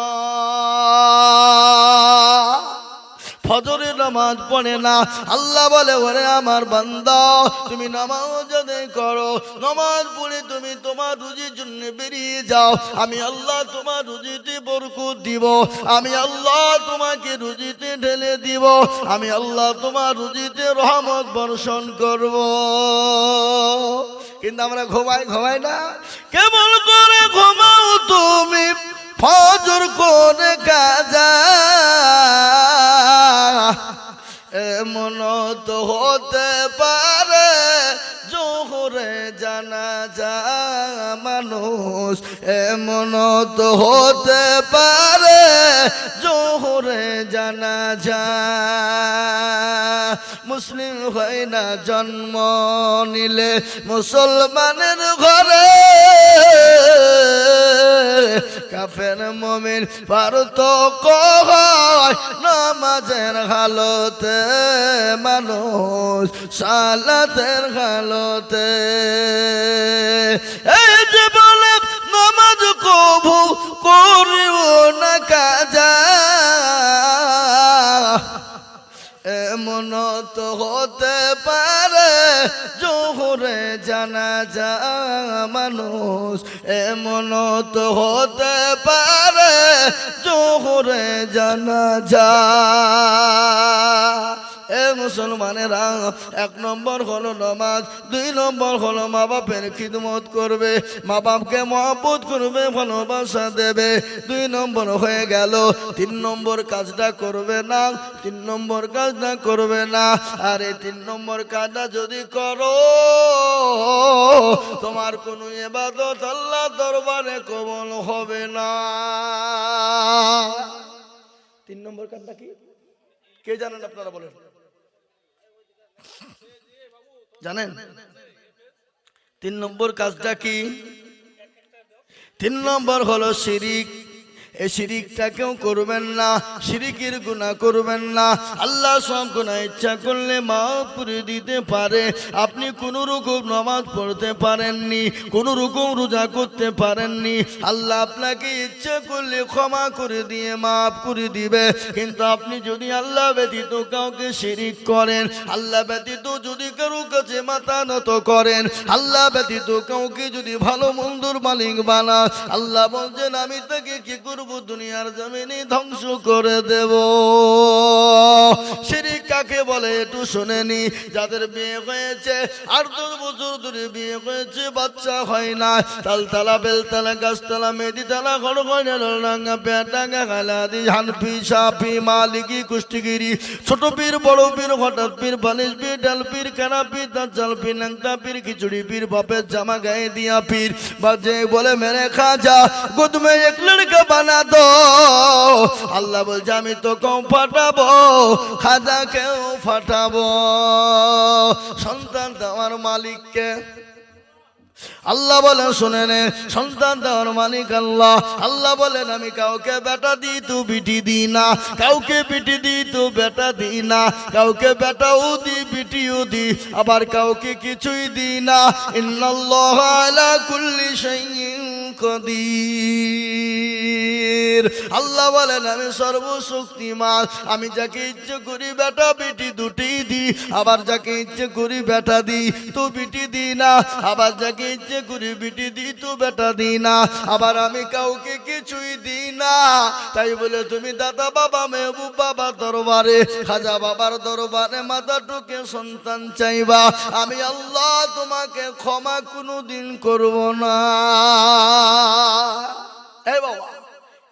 ফজরের নামাজ পড়ে না। আল্লাহ বলে, ওরে আমার বান্দা, তুমি নামাজ আদায় করো, নামাজ পড়ে তুমি তোমার রুজির জন্য বেরিয়ে যাও, আমি আল্লাহ তোমার রুজিতে বরকত দিব, আমি আল্লাহ তোমাকে রুজিতে ঢেলে দিব, আমি আল্লাহ তোমার রুজিতে রহমত বর্ষণ করব। কিন্তু আমরা ঘুমাই না। কেমন করে ঘুমাও তুমি ফজর করে কাজা, এমন তো হতে পারে জোহরে জানাজা মানুষ, এমন তো হতে পারে জোহরে জানাজা। মুসলিম হয় না জন্ম নিলে মুসলমানের ঘরে, কাফের মুমিন পার্থক্য হয় নামাজের হালতে, মানুষ সালাতের হালতে। এই যে বলে নামাজ কবু করিব না কাজা, এমন তো হতে পারে জোহরে জানাজা মানুষ, এমন তো হতে পারে জোহরে জানাজা। এ মুসলমানেরা, 1 নম্বর হলো নামাজ, 2 নম্বর হলো মা বাপের খিদমত করবে, মা বাপকে মহব্বত করবে, ভালোবাসা দেবে। 2 নম্বর হয়ে গেল। 3 নম্বর কাজটা করবে না, 3 নম্বর কাজটা করবে না। আর এই 3 নম্বর কাজটা যদি করো, তোমার কোনো ইবাদত আল্লাহ দরবারে কবুল হবে না। 3 নম্বর কাজটা কি কে জানেন? আপনারা বলেন, জানেন 3 নম্বর কাজটা কি? 3 নম্বর হলো শিরিক। এই শিরিকটা কেউ করবেন না, শিরিকের গুনাহ করবেন না। আল্লাহ সব গুনাহ ইচ্ছা করলে মাফ করে দিতে পারে। আপনি কোনো রকম নামাজ পড়তে পারেননি, কোনো রকম রোজা করতে পারেননি, আল্লাহ আপনাকে ইচ্ছা করলে ক্ষমা করে দিয়ে মাফ করে দিবে। কিন্তু আপনি যদি আল্লাহ ব্যতীত কাউকে শিরিক করেন, আল্লাহ ব্যতীত যদি কারো কাছে মাথা নত করেন, আল্লাহ ব্যতীত কাউকে যদি ভালো মন্দর মালিক বানান, আল্লাহ বলছেন আমি তাকে কি করব? দুনিয়ার জমিনে ধ্বংস করে দেব। শিরিক কাকে বলে একটু শুনেনি। যাদের বিয়ে হয়েছে 8-10 বছর ধরে বিয়ে হয়েছে, বাচ্চা হয় না, তালতলা বেলতলা গাছতলা মেদিতলা গড়গড়া পেটাঙ্গা খালাদি হানফি সাফি মালিকি কুষ্টিগিরি ছোট পীর বড় পীর হঠাৎ পীর বালিশ পীর ডাল পীর কানা পীর দাজ্জাল পীর ন্যাংটা পীর খিচুড়ি পীর বাপের জামা গায়ে দিয়া পীর বাজে বলে মেরে খাজা গোদ মে এক লড়কা বানা দো। আল্লাহ বলছে আমি তো কেউ ফাটাবো, খাজা কেউ ফাটাবো। সন্তান দেওয়ার মালিককে আল্লাহ বলেন শুনে নে, সন্তান দেওয়ার মালিক আল্লাহ। আল্লাহ বলেন আমি কাউকে বেটা দিই তো বিটি দিই না, কাউকে বিটি দিই তো বেটা দিই না, কাউকে বেটাও দিই বিটিও দিই, আবার কাউকে কিছুই দিই না। ইন্নাল্লাহা আলা কুল্লি শাইইন কাদির। আল্লাহ বলেন আমি সর্বশক্তিমান, আমি যাকে ইচ্ছে করি বেটা বেটি দুটি দিই, আবার যাকে ইচ্ছে করি বেটা দিই তো বিটি দিই না, আবার যাকে ইচ্ছে করি বিটি দিই তো বেটা দিই না, আবার আমি কাউকে কিছুই দিই না। তাই বলে তুমি দাদা বাবা মেহবুব বাবা দরবারে খাজা বাবার দরবারে মাথা টুকে সন্তান চাইবা, আমি আল্লাহ তোমাকে ক্ষমা কোনোদিন করব না। এই বাবা,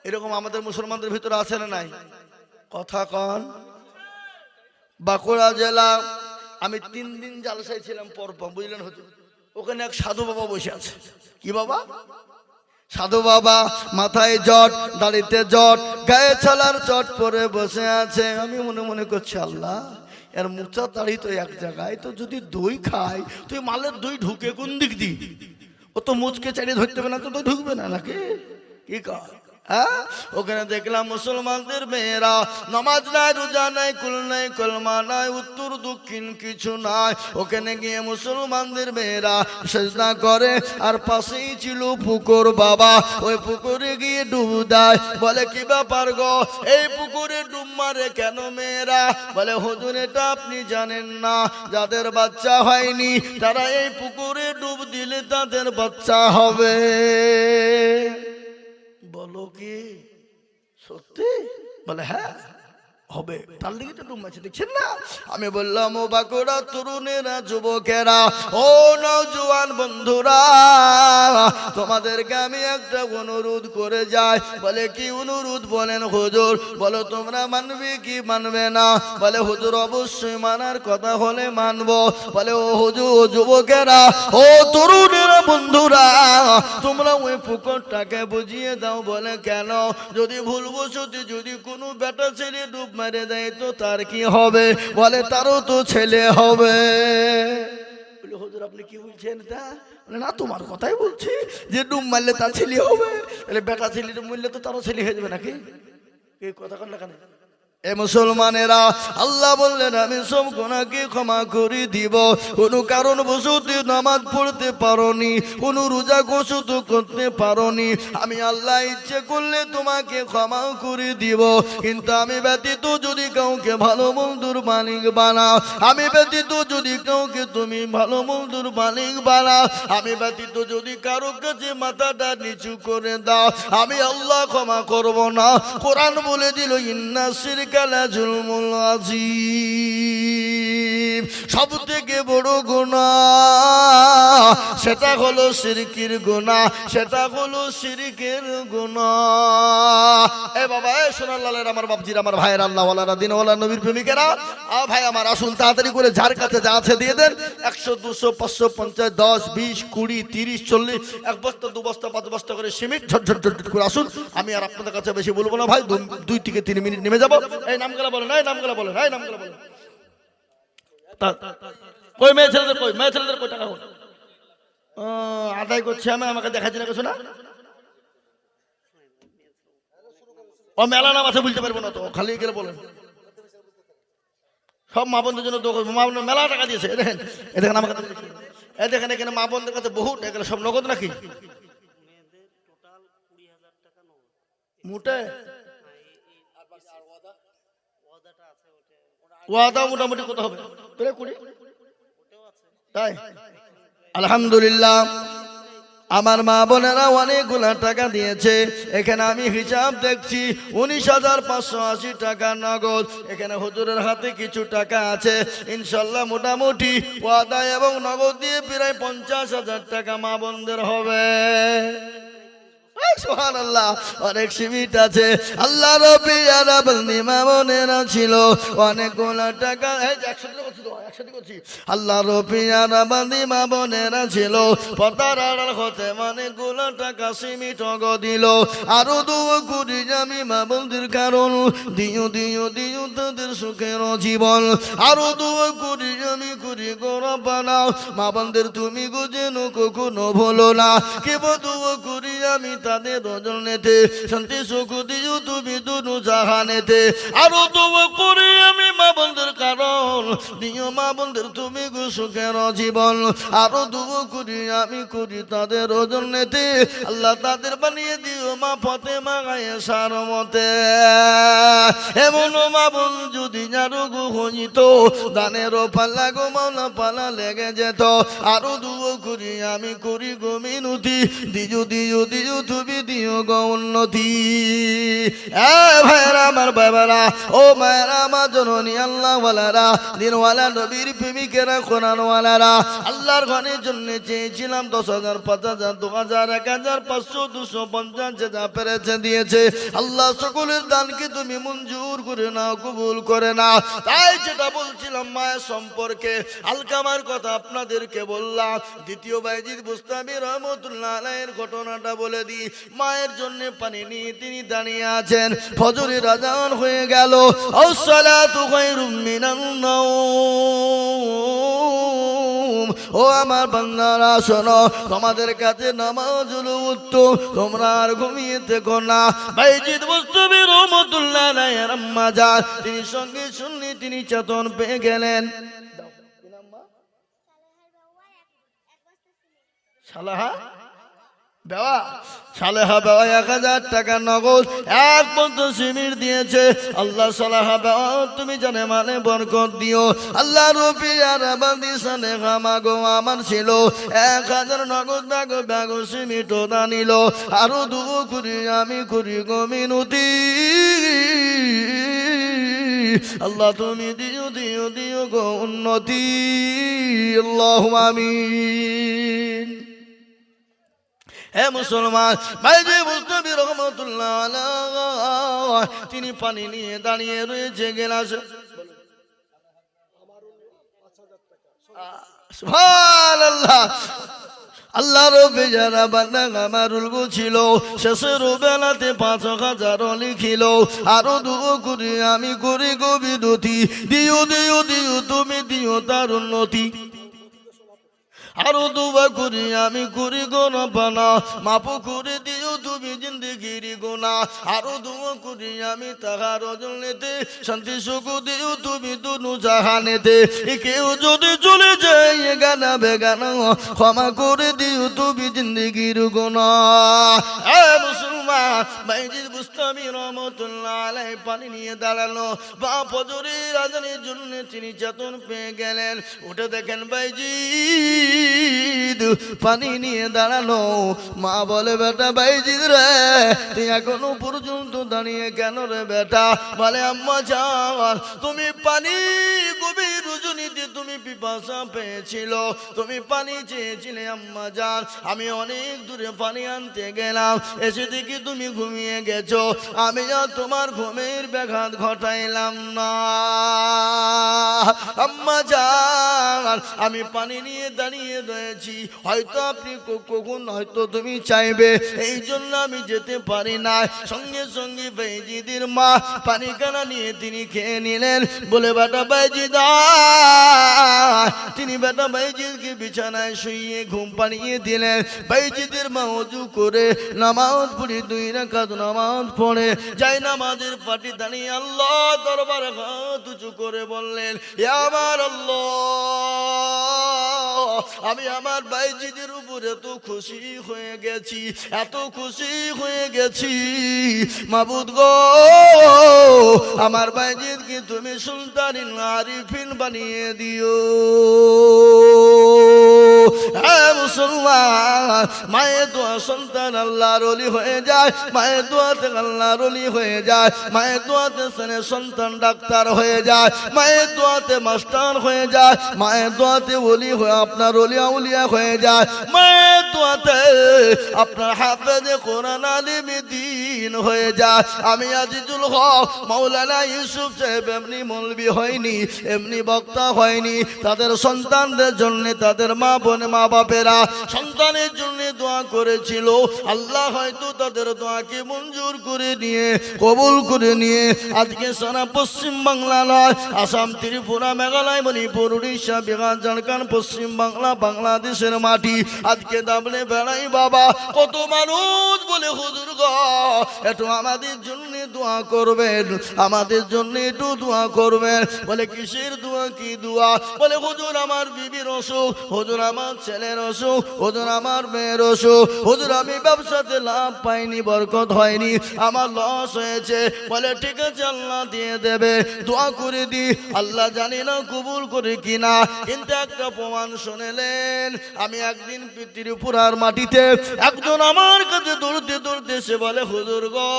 এরকম আমাদের মুসলমানদের ভিতরে আছে না নাই? কথা কন। বাঁকুড়া জেলা আমি 3 দিন জালসায় ছিলাম পরপর, বুঝলেন হুজুর? ওখানে এক সাধু বাবা বসে আছে। কি বাবা? সাধু বাবা, মাথায় জট, দাড়িতে জট, গায়ে ছলার চট পরে বসে আছে। আমি মনে মনে করছি আল্লাহ এর মুখটা দাড়ি তো এক জায়গায়, তো যদি দই খায় তুই মালের দই ঢুকে কোন দিক দি? ও তো মুচকে চালিয়ে ধরতে হবে না, তো ঢুকবে না নাকি? কি কর? হ্যাঁ, ওখানে দেখলাম মুসলমানদের মেয়েরা নামাজ নাই, রোজা নাই, কুল নাই, কলমা নাই, উত্তর দক্ষিণ কিছু নাই। ওখানে গিয়ে মুসলমানদের মেয়েরা সেজদা করে, আর পাশেই ছিল পুকুর বাবা। ওই পুকুরে গিয়ে ডুব দেয়। বলে কি ব্যাপার গো, এই পুকুরে ডুব মারে কেন মেয়েরা? বলে হুজুর এটা আপনি জানেন না, যাদের বাচ্চা হয়নি তারা এই পুকুরে ডুব দিলে তাদের বাচ্চা হবে। বলো কি সত্যি? বলে হ্যাঁ হবে, তার লিগে তো ডুব মারছে, দেখছেন না? আমি বললাম ও বাঁকুড়া তরুণেরা, যুবকেরা, ও নওজোয়ান বন্ধুরা, তোমাদেরকে আমি একটা অনুরোধ করে যাই। বলে কি অনুরোধ? বলেন হুজুর। বলো তোমরা মানবে কি মানবে না? বলে হুজুর অবশ্যই মানার কথা হলে মানবো। বলে ও হুজুর, ও যুবকেরা, ও তরুণেরা বন্ধুরা, তোমরা ওই পুকুরটাকে বুঝিয়ে দাও। বলে কেন? যদি ভুলবশত যদি কোনো বেটা ছেলে ডুব মেরে দেয় তো তার কি হবে? বলে তারও তো ছেলে হবে। বলে হুজুর আপনি কি বলছেন এটা? বলে না তোমার কথাই বলছি, যে ডুব মারলে তার ছেলে হবে। তাহলে বেটা ছেলে ডুব মারলে তো তারও ছেলে হয়ে যাবে নাকি? এই কথা কন না কেন? এ মুসলমানেরা, আল্লাহ বললেন আমি সব গুনাহকে ক্ষমা করে দিব। কোনো কারণ বশত নামাজ পড়তে পারোনি, কোনো রোজা গোসত করতে পারোনি, আমি আল্লাহ ইচ্ছে করলে তোমাকে ক্ষমা করে দিব। কিন্তু আমি ব্যতীত যদি কাউকে ভালো মন্দুর মালিক বানাও, আমি ব্যতীত যদি কাউকে তুমি ভালো মন্দুর মালিক বানাও, আমি ব্যতীত যদি কারো কাছে মাথাটা নিচু করে দাও, আমি আল্লাহ ক্ষমা করব না। কোরআন বলে দিল ইন্না শিরকা লাযুলমুল আযীম। সব থেকে বড় গুনাহ সেটা হলো শিরকির গুনাহ, সেটা হলো শিরকের গুনাহ। এ বাবা, এ সোনার লালের আমার বাপজির, আমার ভাইয়ের, আল্লাহওয়ালারা, দিনওয়ালা, নবীর প্রেমিকেরা, ভাই আমার আসুন তাড়াতাড়ি করে যার কাছে যা আছে দিয়ে দেন। 100, 200, 500, 50, 10, 20, 20, 30, 40, 1 বস্তা 2 বস্তা 5 বস্তা করে সিমেন্ট ঝটঝট ঝটঝট করে আসুন। আমি আর আপনাদের কাছে বেশি বলবো না ভাই, 2 থেকে 3 মিনিট নেমে যাবো। এই নামগুলা বলেন, এই নামগুলা বলেন, এই নামগুলা বলেন। কই মেয়ে ছেলেদের, কই মেয়ে ছেলেদের, কই টাকা কই? আদায় করছে, আমি আমাকে দেখাচ্ছি না কিছু না। ও মেলা নাম আছে বলতে পারবো না তো, খালি গেলে বলেন। সব মা বোনদের জন্য মা বোন মেলা টাকা দিয়েছে। দেখেন, এ দেখেন আমাকে, এ দেখেন এখানে মা বোনদের কাছে বহুত, এগুলো সব নগদ নাকি? মোটে ওয়াদা মোটামুটি কত হবে? প্রায় 20। তাই আলহামদুলিল্লাহ, আমার মা বোনেরা অনেকগুলা টাকা দিয়েছে। এখানে আমি হিসাব দেখছি 19,580 টাকা নগদ। এখানে হুজুরের হাতে কিছু টাকা আছে, ইনশাল্লাহ মোটামুটি ওয়াদা এবং নগদ দিয়ে প্রায় 50,000 টাকা মা বোনদের হবে। সুবহানাল্লাহ, অনেক সিমিট আছে। আল্লাহ রব্বি আরাবনি মা বোনেরা ছিল অনেকগুলা টাকা। এই 100 করছি তো, 100 করছি। আল্লাহ রব্বি আরাবনি মা বোনেরা ছিল পর্দার আড়াল হতে অনেকগুলা টাকা সিমিট দিল। আরো দোয়া করি আমি মা বোনদের, কারণ দিও দিও দিও তাদের সুখের জীবন। আরো দোয়া করি আমি, করি গোরা বানাও মা বোনদের, তুমি গো যেন কখনো ভুলো না। কেবল দোয়া করি আমি তাদের রজনেতে, শান্তি সুখ দিও তুমি দুনু জাহানেতে। আরো দোয়া করি আমি মা বোনদের, কারণ দিও মা বোনদের তুমি গো সুখের জীবন। আরো দোয়া করি আমি, করি তাদের রজনেতে, আল্লাহ তাদের বানিয়ে দিও মা ফাতেমা আয়েশার মতে। এমন মা বোন যদি আরো গো হইত, দানেরও পাল্লা গো মাওলা পালা লেগে যেত। আরো দোয়া করি আমি, করি গো মিনতি, দিও দিও দিও তুমি দিও গো উন্নতি। ভাইয়েরা আমার, বাবারা, ও মায়েরা আমার, জননী আল্লাহওয়ালারা, দিনওয়ালা, নবীর প্রেমিকেরা, কোরআনওয়ালারা, আল্লাহর ঘরের জন্য চেয়েছিলাম 10,000, 5,000, 2,000, 1,000, 500, 250, যে যা পেরেছে দিয়েছে। আল্লাহ সকলের দানকে তুমি মঞ্জুর করে নাও, কবুল করে নাও। তাই যেটা বলছিলাম মায়ের সম্পর্কে, আলকামার কথা আপনাদেরকে বললাম। দ্বিতীয় বাইজিদ বুস্তামি রহমতুল্লাহ আলাইহির ঘটনাটা বলে দিই। মায়ের জন্য পানি নিয়ে তিনি দাঁড়িয়ে আছেন, ফজরের আযান হয়ে গেল। আস-সালাতু খায়রুম মিনান নাওম। ও আমার বান্দারা শোনো, তোমাদের কাছে নামাজ হলো উত্তম, তোমরা আর ঘুমিয়ে থেকো না। বাইজিদ বুস্তামি রহমতুল্লাহ আলাইহির আম্মা যান, তিনি সঙ্গে শুননি, তিনি চেতন পেয়ে গেলেন। সালেহা বেওয়া, সালেহা বেওয়া 1,000 টাকা নগদ 1 বস্তা সিমির দিয়েছে। আল্লাহ সালেহা বেওয়া তুমি জানে মানে বরকত দিও। আল্লাহ রব্বি আরাবাদি সালেহা মাগো আমার ছিল 1,000 নগদ ব্যাগ সিমিট দানিল। আরো দুঃখ করি আমি, করি গো মিনতি, আল্লাহ তুমি দিও দিও দিও গো উন্নতি। আল্লাহুম্মা আমিন। হে মুসলমান, বাইজি মুস্তাফি রহমাতুল্লাহ আলাইহি তিনি পানি নিয়ে দাঁড়িয়ে রয়েছে গেলাসে। সুবহানাল্লাহ। আল্লাহ রব্বি যারা বান্দা আমারুল ছিল, শেষের বেলাতে 5,000 লিখিল। আরো দুঃখ করি আমি, করি গো বিনতি, দিও দিও দিও তুমি দিও তার উন্নতি। আরো দুবা করি আমি, করি গো রব্বানা, মাফ করে দিও তুমি জিন্দেগির গুনাহ। আরো দুবা করি আমি, তাহার রজনেতে, শান্তি সুখ দিও তুমি দুনু জাহানেতে। কেউ যদি চলে যায় গানা বেগানা, ক্ষমা করে দিও তুমি জিন্দেগির গুনাহ। এ মুসলমান, বাইজিদ বুস্তামি রহমাতুল্লাহ আলাইহি পানি নিয়ে দাঁড়ালো। বা ফজরের আযানের জন্য তিনি চেতন পেয়ে গেলেন। উঠে দেখেন বাইজিদ পানি নিয়ে দাঁড়ানো। মা বলে, বেটা বাইজিদ রে, তুই এখনো পর্যন্ত দাঁড়িয়ে কেন রে বেটা? বলে, আম্মা জান, তুমি পানি গভীর রজনী নদীতে তুমি পিপাসা পেয়েছিল, তুমি পানি চেয়েছিলে আম্মা জান, আমি অনেক দূরে পানি আনতে গেলাম, এসে দেখি তুমি ঘুমিয়ে গেছো, আমি আর তোমার ঘুমের ব্যাঘাত ঘটাইলাম না আম্মা জান। আমি পানি নিয়ে দাঁড়িয়ে রয়েছি, হয়তো আপনি কখন হয়তো তুমি চাইবে, এই জন্য আমি যেতে পারি না। সঙ্গে সঙ্গে বাইজিদের মা পানি কানা নিয়ে তিনি খেয়ে নিলেন, বলে বেটা বাইজিদা, তিনি বেটা বাইজিদকে বিছানায় শুইয়ে ঘুম পাড়িয়ে দিলেন। বাইজিদের মা ওযু করে নামাজ পড়ে 2 রাকাত নামাজ পড়ে যাই নামাজের পাটি দাঁড়িয়ে আল্লাহ দরবারে হাত উঁচু করে বললেন, ইয়া আমার আল্লাহ, আমি আমার বাইজিদের উপরে এত খুশি হয়ে গেছি, এত খুশি হয়ে গেছি মাবুদ গো, আমার বাইজিদকে তুমি সুলতানিন আরিফিন বানিয়ে দিও। হ্যাঁ মুসলমান, মায়ের দোয়া সন্তান আল্লাহর ওলি হয়ে যায়, মায়ের দোয়াতে আল্লাহর ওলি হয়ে যায়, মায়ের দোয়াতে সন্তান ডাক্তার হয়ে যায়, মায়ের দোয়াতে মাস্টার হয়ে যায়, মায়ের দোয়াতে ওলি হয়ে আপনার ওলি আউলিয়া হয়ে যায়, মায়ের দোয়াতে আপনার হাফেজে কোরআন আলিম দ্বীন হয়ে যায়। আমি আজিজুল হক মাওলানা ইউসুফ সাহেব এমনি মৌলবি হয়নি, এমনি বক্তা হয়নি, তাদের সন্তানদের জন্য তাদের মা বোন মা বাপেরা সন্তানের জন্য দোয়া করেছিল, আল্লাহ হয়তো তাদের দোয়াকে মঞ্জুর করে নিয়ে কবুল করে নিয়ে আজকে সারা পশ্চিম বাংলা নয়, আসাম, ত্রিপুরা, মেঘালয়, মণিপুর, উড়িষ্যা, বিহার, ঝাড়খণ্ড, পশ্চিম বাংলা, বাংলাদেশের মাটি আজকে দাবনে বেড়াই বাবা, কত মানুষ বলে হুজুর গো একটু আমাদের জন্য দোয়া করবেন, আমাদের জন্য একটু দোয়া করবেন। বলে কিসের দোয়া, কি দোয়া? বলে হুজুর আমার বিবির অসুখ, হুজুর আমার ছেলের অসুখ, হুজুর আমার মেয়ের অসুখ, হুজুর আমি ব্যবসাতে লাভ পাইনি, বরকত হয়নি, আমার লস হয়েছে। বলে ঠিক আছে আল্লাহ দিয়ে দেবে, দোয়া করে দি, আল্লাহ জানি না কবুল করে কিনা, কিন্তু একটা প্রমাণ শুনেলেন। আমি একদিন ত্রিপুরার মাটিতে একজন আমার কাছে দৌড়তে দৌড়তে সে বলে হুজুর গো,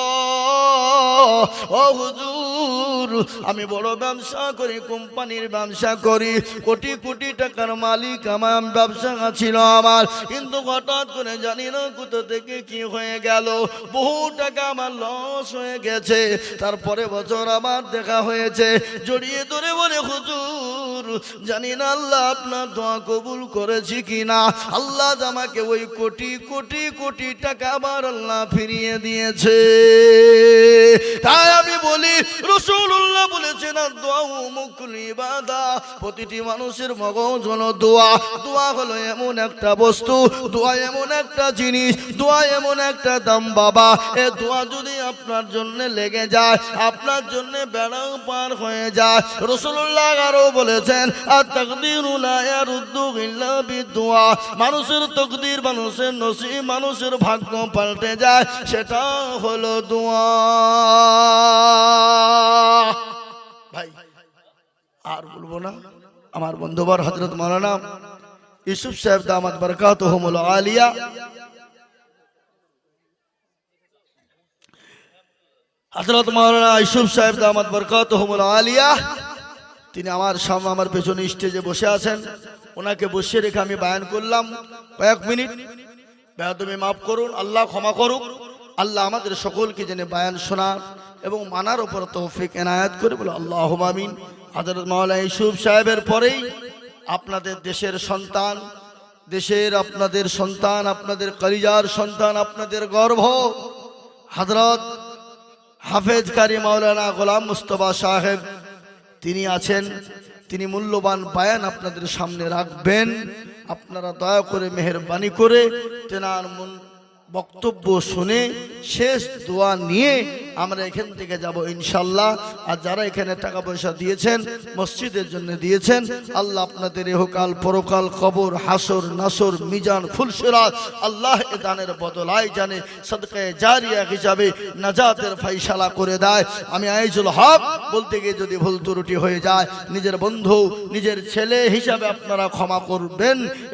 ও হুজুর আমি বড় ব্যবসা করি, কোম্পানির ব্যবসা করি, কোটি কোটি টাকার মালিক আমার ব্যবসা ছিল আমার, কিন্তু হঠাৎ করে জানি না কোথা থেকে কি হয়ে গেল, বহু টাকা আমার লস হয়ে গেছে। তারপরে বছর আমার দেখা হয়েছে, জড়িয়ে ধরে বলে হুজুর জানি না আল্লাহ আপনার দোয়া কবুল করেছি কিনা, আল্লাহ আমাকে ওই কোটি কোটি কোটি টাকা আবার আল্লাহ ফিরিয়ে দিয়েছে। তাই আমি বলি রাসূলুল্লাহ বলেছেন দোয়া মুকুল ইবাদত, প্রতিটি মানুষের মগজ হলো দোয়া। দোয়া হলো এমন একটা বস্তু, দোয়া এমন একটা জিনিস, দোয়া এমন একটা দাম বাবা, এ দোয়া যদি আপনার জন্য লেগে যায়, আপনার জন্য বেড়াও পার হয়ে যায়। রাসূলুল্লাহ আরো বলেছেন আর তাকদীরু লা ইয়ারুদ্দু ইল্লা বিদুয়া, মানুষের তকদির, মানুষের নসিব, মানুষের ভাগ্য পাল্টে যায়, সেটা হলো দোয়া। ভাই আর বলবো না, আমার বন্ধুবর হযরত মাওলানা ইউসুফ সাহেব দামাত বরকাতুহুমুল আলিয়া হযরত মাওলানা ইউসুফ সাহেব দামাত বরকাতুহুমুল আলিয়া তিনি আমার সামনে আমার পেছনে স্টেজে বসে আছেন, ওনাকে বসিয়ে রেখে আমি বায়ান করলাম কয়েক মিনিট, বেয়াদবি মাফ করুন, আল্লাহ ক্ষমা করুক, আল্লাহ আমাদের সকলকে জেনে বায়ান শোনা এবং মানার উপর তৌফিক এনায়েত করে বলে আল্লাহুম্মা আমিন। হযরত মাওলানা ইউসুফ সাহেবের পরেই আপনাদের দেশের সন্তান, দেশের আপনাদের সন্তান, আপনাদের কলিজার সন্তান, আপনাদের গর্ব হযরত হাফেজ কারি মাওলানা গোলাম মুস্তাফা সাহেব তিনি আছেন, তিনি মূল্যবান বায়ান আপনাদের সামনে রাখবেন। আপনারা দয়া করে মেহেরবানি করে তেনার বক্তব্য শুনে শেষ দোয়া নিয়ে আমরা এখান থেকে যাব ইনশাল্লাহ। আর যারা এখানে টাকা পয়সা দিয়েছেন, মসজিদের জন্য দিয়েছেন, আল্লাহ আপনাদের ইহকাল পরকাল, কবর, হাসর নাসর, মিজান, ফুলসিরাত আল্লাহ এ দানের বদলায় জানে সদকায়ে জারিয়া হিসাবে নাজাতের ফয়সালা করে দেয়। আমি আইজুল হক বলতে গিয়ে যদি ভুল ত্রুটি হয়ে যায়, নিজের বন্ধু, নিজের ছেলে হিসাবে আপনারা ক্ষমা করবেন।